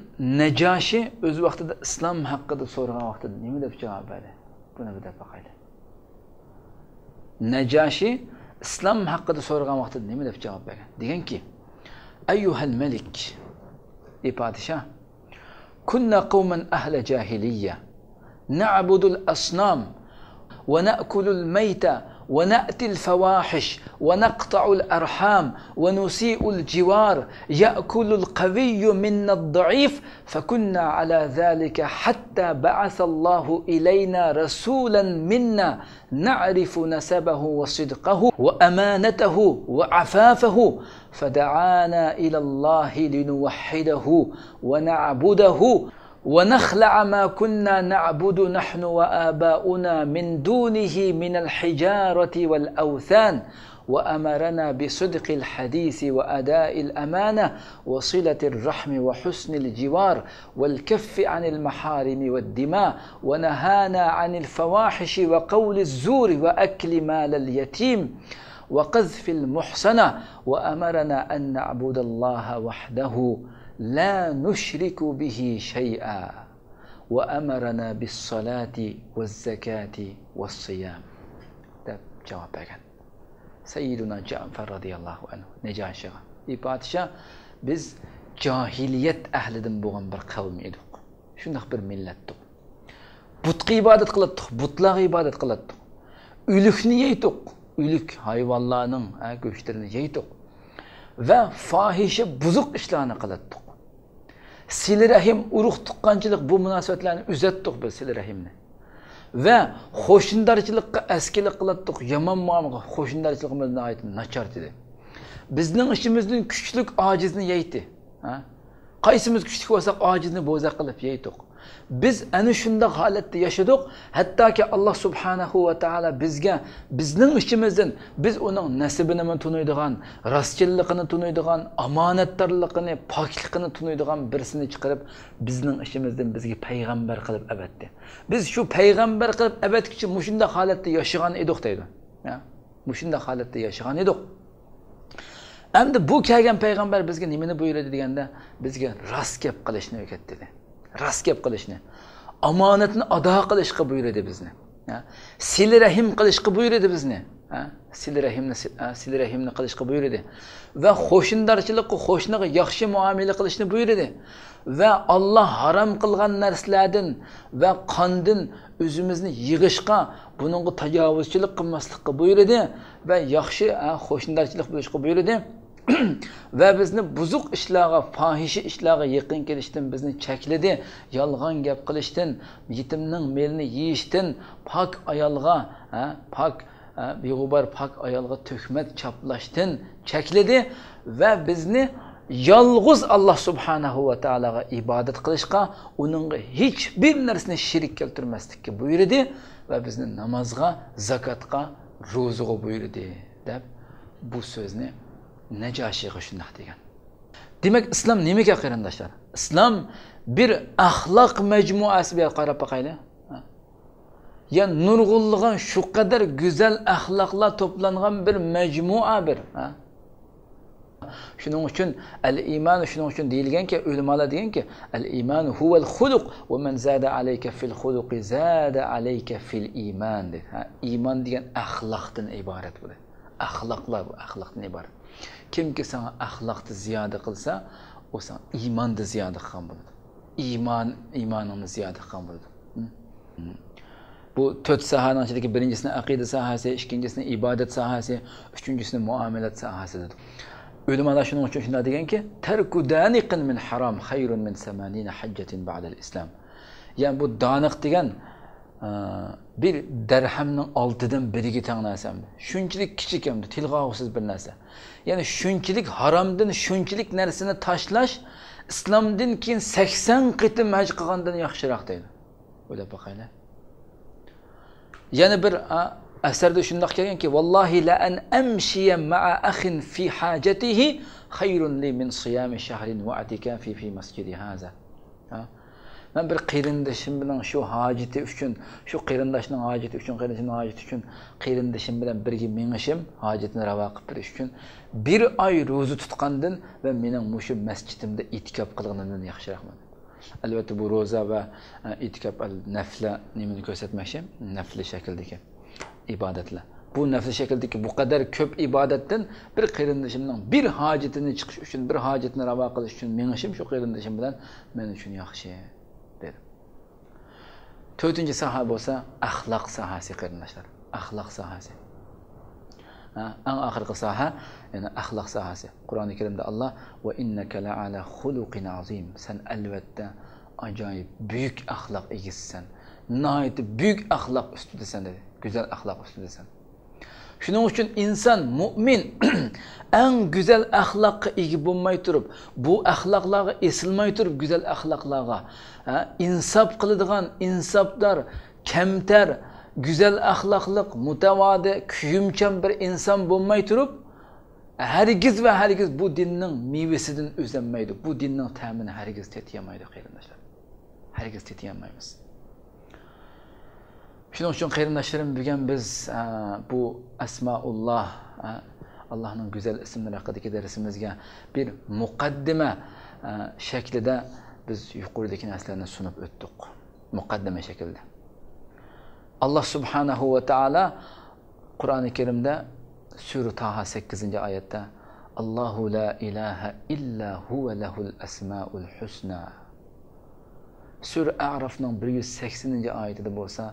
Speaker 2: Najashi o'z vaqtida islom haqida so'ragan vaqtida nima deb javob berdi? Buni bir deb boqaylik. Najashi islom haqida so'ragan vaqtida nima deb javob bergan? Deganki, ayyuhal malik, ey podshoh, kunna qawman ahla jahiliyya na'budu al-asnam wa na'kulu al-mayta ونأتي الفواحش ونقطع الأرحام ونسيء الجوار يأكل القوي منا الضعيف فكنا على ذلك حتى بعث الله إلينا رسولا منا نعرف نسبه وصدقه وأمانته وعفافه فدعانا إلى الله لنوحده ونعبده ونخلع ما كنا نعبد نحن وآباؤنا من دونه من الحجارة والأوثان وأمرنا بصدق الحديث وأداء الأمانة وصلة الرحم وحسن الجوار والكف عن المحارم والدماء ونهانا عن الفواحش وقول الزور وأكل مال اليتيم وقذف المحصنة وأمرنا أن نعبد الله وحده لا نشرك به شيئا وأمرنا بالصلاة والزكاة والصيام. deb javob bergan. Sayyiduna Ja'far radhiyallohu anhu Najashiga, ey podshoh, biz jahiliyat ahlidan bo'lgan bir qavm edik. Shunday bir millatdik. Butga ibodat qildik, butlarga ibodat qildik. O'likni yeydik, o'lik hayvonlarning go'shtlarini yeydik. Va fohisha buzuq ishlarni qildik. Sil rahim, urug' tuqqanchilik bu munosabatlarni uzatdik biz sil rahimni. Va qo'shnilarchilikqa askilik qildik, yomon muomala qo'shnilarchiligimizni aytib nachar dedi. Bizning ishimizning kuchlik ojizni yeydi. Ha? Qaysimiz kuchli bo'lsak ojizni bo'za qilib yeydik. Biz ana shunday holatda yashadik, hattoki Alloh subhanahu va taolo bizga bizning ishimizdan biz uning nasibini tunuydigan, rostchiligini tunuydigan, omonatdorligini, pokligini tunuydigan birsini chiqarib bizning ishimizdan bizga payg'ambar qilib abatdi. Biz shu payg'ambar qilib abatkichi mushunday holatda yashagan edik deydi. Ya, mushunday holatda yashagan edik. Endi bu kelgan payg'ambar bizga nimani buyurdi deganda, bizga rost gap qilishni o'rgatdi dedi. Rost gap qilishni, omonatni ado qilishga buyurdi bizni. Sil rahim qilishga buyurdi bizni. Sil rahimni qilishga buyurdi. Va qo'shnilarchilikqa, qo'shniga yaxshi muomala qilishni buyurdi. Va Alloh harom qilgan narsalardan va qondan o'zimizni yig'ishga, buningga tajovuzchilik qilmaslikka buyurdi va yaxshi qo'shnilarchilik qilishga buyurdi. Va bizni buzuq ishlarga, fohisha ishlarga yaqin kelishdan bizni chekladi. Yolg'on gap qilishdan, yetimning melini yeyishdan, pok ayolga, pok beg'ubar pok ayolga tuhmat chaplashdan chekladi va bizni yolg'iz Alloh subhanahu va taologa ibodat qilishga, uningga hech bir narsani shirik keltirmaslikka buyurdi va bizni namozga, zakatga, ro'zaga buyurdi deb bu so'zni Najashiga shunday degan. Demak, islom nimaga qarindoshlar? Islom bir axloq majmuasiga qarab boqaylik. Ya nurg'unlig'an shu qadar go'zal axloqlar to'plangan bir majmua bir. Shuning uchun al-iymon shuning uchun deyilganki, ulamolar deganki, al-iymon huval xuluq va man zada alayka fil xuluqi zada alayka fil iymon dedi. Iymon degan axloqdan iborat bo'ladi. Axloqlar bu axloqdan iborat. Kimki sana axloqni ziyoda qilsa, o sana iymonni ziyoda qilgan bo'ladi. İmanını ziyoda qilgan bo'ladi. Bu 4 sohaning ichidagi birinchisini aqida sohasi, ikkinchisini ibodat sohasi, uchinchisini muomalat sohasi dedi. Ulamolar shuning uchun shunday deganki, tarku daniqin min harom xayrun min 80 hajjatin ba'da al-islam. Ya'ni bu daniq degan bir dirhamning oltidan biriga teng narsa. Shunchalik kichik hamda tilg'og'siz bir narsa. Ya'ni shunchalik haromdan shunchalik narsani tashlash İslamdan keyin 80 qitim haj qilgandan yaxshiroq deydi. O'ylab boqaylar. Yana bir asarda shunday kelganki, "Vallahi la an amshiya ma'a akhin fi hajatihi khayrun li min siyami shahrin wa atikafi fi masjidi haza." Men bir qarindashim bilan shu hojati uchun, shu qarindashning hojati uchun, qarindashim bilan birga mengishim, hojatini ravo qilib berish uchun bir oy ro'za tutgandan va mening mushu masjidimda itikof qilganimdan yaxshiroqman. Albatta bu ro'za va itikof al-nafla nimani ko'rsatmoqchi? Nafli shakldagi ibodatlar. Bu nafli shakldagi bu qadar ko'p ibodatdan bir qarindashimning bir hojatini chiqish uchun, bir hojatini ravo qilish uchun mengishim shu qarindashim bilan men uchun yaxshi. Dedi. 4-chi soha bo'lsa axloq sohasi qarindoshlar. Axloq sohasi. Eng oxirgi soha yana axloq sohasi. Qur'oni Karimda Alloh va innaka la ala xuluqin azim. Sen albatta ajoyib buyuk axloq egisisan. Nihoyat buyuk axloq ustidasan dedi. Go'zal axloq ustidasan. Shuning uchun inson mu'min eng go'zal axloqqa ega bo'lmay turib, bu axloqlarga esilmay turib, go'zal axloqlarga insof qiladigan, insofdor, kamtar, go'zal axloqliq, mutavodi, kuyimchan bir inson bo'lmay turib, hargiz va hargiz bu dinning mevasidan o'zlanmaydi. Bu dinning ta'mini hargiz tetyamaydi, qarindoshlar. Hargiz tetyamaymiz. Shuning uchun qarindoshlarim, bugun biz bu asmaulloh, Allohning go'zal ismlari haqidagi darsimizga bir muqaddima shaklida biz yuqoridagi narsalarni sunib o'tdik. Muqaddima shaklida. Alloh subhanahu va taolo Qur'oni Karimda Sura Taha 8-oyatda Allohu la ilaha illa huva lahul asmaul husna. Sura A'rafning 180-oyatida bo'lsa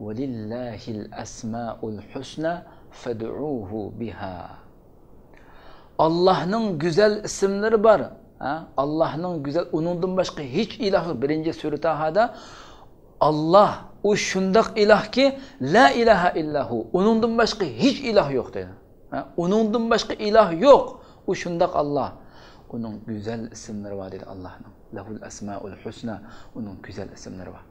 Speaker 2: Walillahil asmaul husna fad'uuhu biha. Allohning go'zal ismlari bor. Allohning go'zal, uningdan boshqa hech iloh yo'q. Birinchi sura Tahada Alloh u shundoq ilohki la ilaha illahu. Uningdan boshqa hech iloh yo'q dedi. Uningdan boshqa iloh yo'q. U shundoq Alloh. Uning go'zal ismlari bor dedi Allohning. Lahul asmaul husna. Uning go'zal ismlari bor.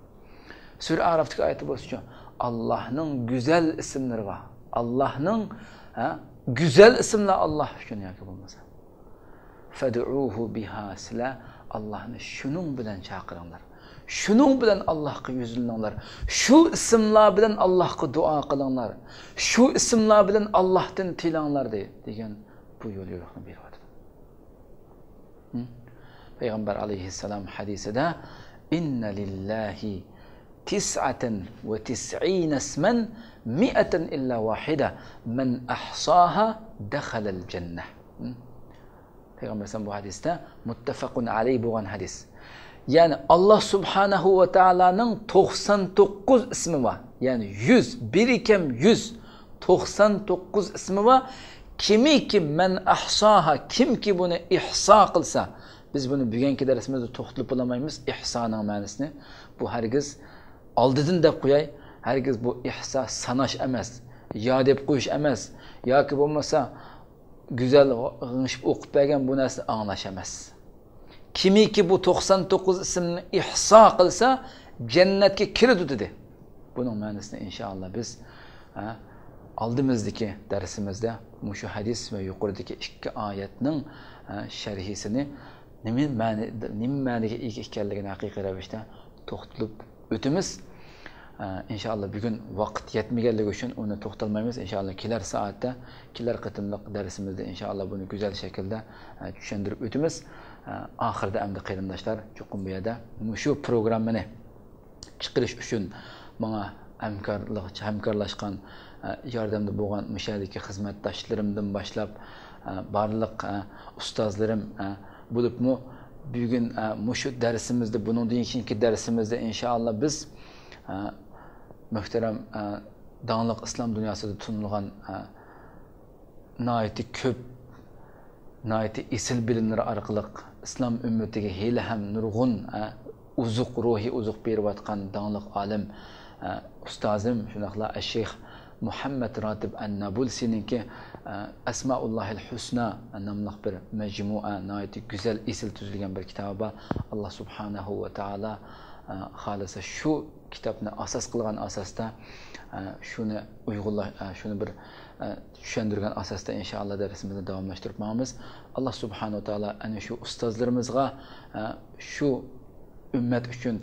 Speaker 2: Sura Araf'daki ayeti boyunca Allah'ın güzel isimleri var. Allah'ın güzel isimler Allah üçün yakı bulmasa. Fed'uhu biha sila Allah'ını şunun bilen çağıranlar. Şunun bilen Allah'a yüzülünler. Şu isimler bilen Allah'a dua kılanlar. Şu isimler bilen Allah'tan tilanlar degen bu yol yoruqunu bir vardı. Peygamber aleyhisselam hadisede inna lillahi 99 اسما 100 إلا واحدة من أحصاها دخل الجنة. Peygamber sen bu hadiste muttefakun aleyh bulan hadis. Yani Allah subhanahu ve ta'ala'nın 99 ismi var. Yani 100, bir ikem 100, 99 ismi var. Kimi ki men ahsaha, kim ki bunu ihsa kılsa, biz bunu bugünkü dersimizde to'xtalib bulamaymiz ihsanın ma'nosini. Bu herkes aldıdın deb qo'yay, herkes bu ihsa sanash emas, ya deb qo'yish emas, yoki bo'lmasa güzel g'ingshib o'qib bergan bu narsani anglash emas. Kimiki bu 99 ismni ihsa qilsa jannatga kiradi dedi. Buning ma'nosini inshaalloh biz oldimizdagi darsimizda mushu hadis va yuqoridagi ikki oyatning sharhisini nima ma'niga ega ekanligini haqiqiy ravishda to'xtalib o'tamiz. inshaalloh bugun vaqt yetmaganligi uchun uni to'xtalmaymiz. Inshaalloh kelar soatda, kelar qitimliq darsimizda inshaalloh buni go'zal shaklda tushuntirib o'tamiz. Oxirida hamda qarindoshlar, chuqur bu yerda shu programmani chiqarish uchun menga hamkorlashgan, yordamda bo'lgan mushadiki xizmatdoshlarimdan boshlab barliq ustozlarim bo'libmi, bugun shu darsimizda, buningdan keyingi darsimizda inshaalloh biz muhtaram dağınlıq İslam dünyasida tanılgan nayeti köp, nayeti isil bilimler arqılıq İslam ümmetiga heli ham nurg'un uzuq ruhi uzuq berib atgan dağınlıq alim ustozim shunaqla Şeyh Muhammad Ratib An-Nabulsininki Asmaullahil Husna nomli bir majmua, nayeti güzel isil tuzilgan bir kitobi. Allah subhanahu va taala xolisa shu kitobni asos qilgan asosda shuni shuni bir tushuntirgan asosda inshaalloh darsimizni davomlashtirib boramiz. Alloh subhanahu va taolo ana shu ustozlarimizga shu ummat uchun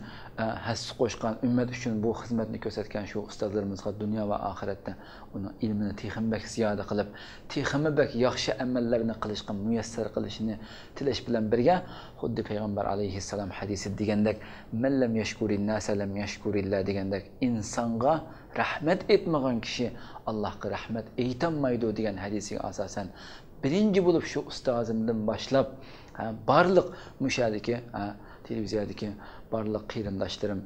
Speaker 2: hassa qo'shgan, ummat uchun bu xizmatni ko'rsatgan shu ustozlarimizga dunyo va oxiratda uni ilmini texmbak ziyoda qilib, texmbak yaxshi amallarni qilishga muyassar qilishini tilash bilan birga, xuddi payg'ambar alayhissalom hadisi degandek, "Man lam yashkurin nasa lam yashkurillah" degandek, insonga rahmat etmagan kishi Allohga rahmat aytolmaydi degan hadisiga asosan birinchi bo'lib shu ustozimdan boshlab barliq mushadiki televiziyadagi barliq qarindoshlarim,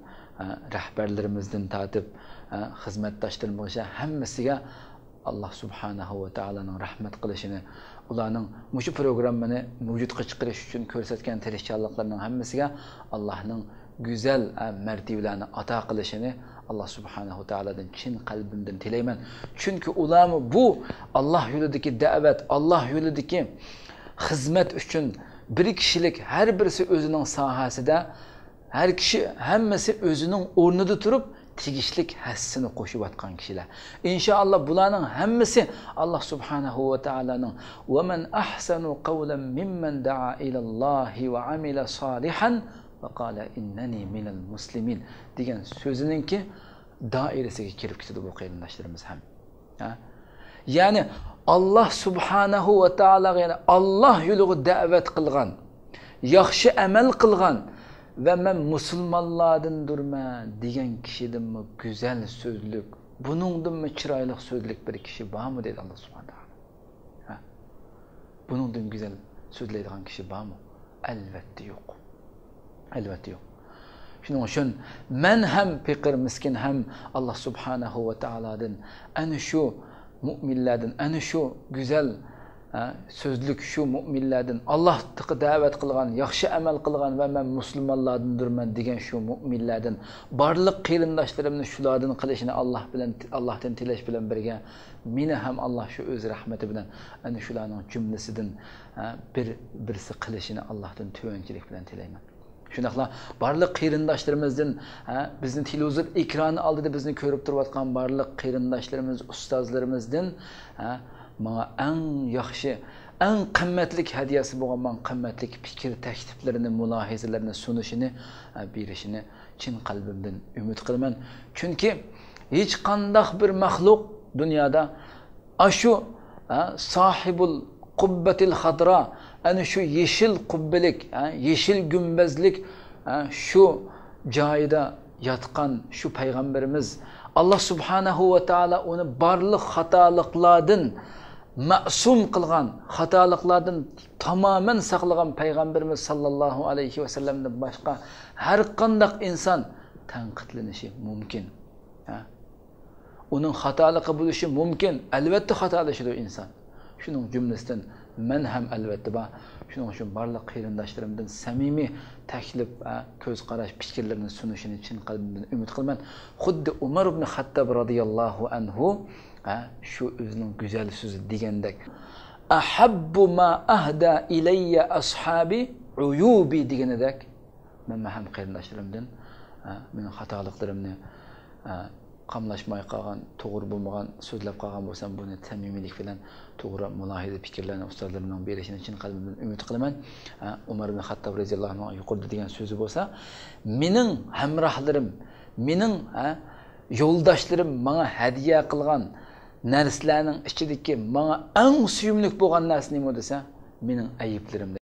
Speaker 2: rahbarlarimizdan tortib xizmatdoshlarim bo'yicha hammasiga Alloh subhanahu va taolaning rahmat qilishini, ularning shu programmani mavjudga chiqarish uchun ko'rsatgan tirishchanliklarining hammasiga Allohning go'zal martabalarni ato qilishini Allah subhanahu wa ta'aladan chin qalbimdan tilayman. Chunki ularni bu Alloh yo'lidagi da'vat, Alloh yo'lidagi xizmat uchun bir kishilik har birisi o'zining sohasida, har kishi hammasi o'zining o'rnida turib tegishlik hassini qo'shib atgan kishilar. Inshaalloh bularning hammasi Alloh subhanahu va taolaning "Va man ahsanu qawlan mimman da'a ila Allohi va amila solihan va qala innani minal muslimin" degan so'zininki doirasiga kirib ketadi bu qarindoshlarimiz ham. Ya'ni Allah subhanahu va taolo, ya'ni Alloh yo'liga da'vat qilgan, yaxshi amal qilgan ve men musulmonlardandurman degan kishidanmi go'zal so'zlik, buningdanmi chiroyli so'zlik bir kishi bormi dedi Alloh subhanahu va taolo. Buningdan go'zal so'zlaydigan kishi bormi? Albatta yo'q. Albatta yo'q. Shuning uchun men ham faqir miskin ham Alloh subhanahu va taolodan ana shu mu'minlardan, ana shu go'zal so'zlik shu mu'minlardan, Alloh da'vat qilgan, yaxshi amal qilgan va men musulmonlardandurman degan shu mu'minlardan barliq qarindoshlarimni shulardan qilishini Allohdan tilash bilan birga meni ham Alloh shu o'z rahmati bilan ana shularning jumlasidan birsi qilishini Allohdan tuvanchilik bilan tilayman. Shunaqla barliq qarindoshlarimizdan, bizni televizor ekrani oldida bizni ko'rib turayotgan barliq qarindoshlarimiz, ustozlarimizdan menga eng yaxshi, eng qimmatli hadiyasi bo'lgan men qimmatli fikr, takliflarini, mulohazalarini sunishini, berishini chin qalbimdan umid qilaman. Chunki hech qanday bir maxluq dunyoda ashu sohibul qubbatil xadra, ana shu yeshil qubbalik, yeshil gumbazlik shu joyida yotgan shu payg'ambarimiz Alloh subhanahu va taolo uni barliq xatoliklardan ma'sum qilgan, xatoliklardan tamoman saqlagan payg'ambarimiz sallallohu alayhi va sallamdan boshqa har qanday inson tanqidlanishi mumkin. Uning xatoligi bo'lishi mumkin. Albatta xatolashadi inson. Shuning jumlasidan men ham albatta bor. Shuning uchun barliq qarindoshlarimdan samimiy taklif, ko'z qarash, fikrlarini sunishini chin qalbimdan umid qilaman. Xuddi Umar ibn Xattob radhiyallohu anhu shu o'zining go'zal so'zi degandek, "Ahabbu ma ahda ilayya ashabi uyubi" deganidek, men ham qarindoshlarimdan mening xatoliklarimni qamlashmay qolgan, to'g'ri bo'lmagan so'zlab qolgan bo'lsam, buni samimiylik bilan to'g'ri mulohiza fikrlarni ustozlarimning berishini chin qalbimdan umid qilaman. Umar ibn Xattob roziyallohu anhu yuqorida degan so'zi bo'lsa, mening hamrohlarim, mening yo'ldoshlarim menga hadiya qilgan narsalarning ichidagi menga eng suyumli bo'lgan narsa nima desa, mening ayiblarim.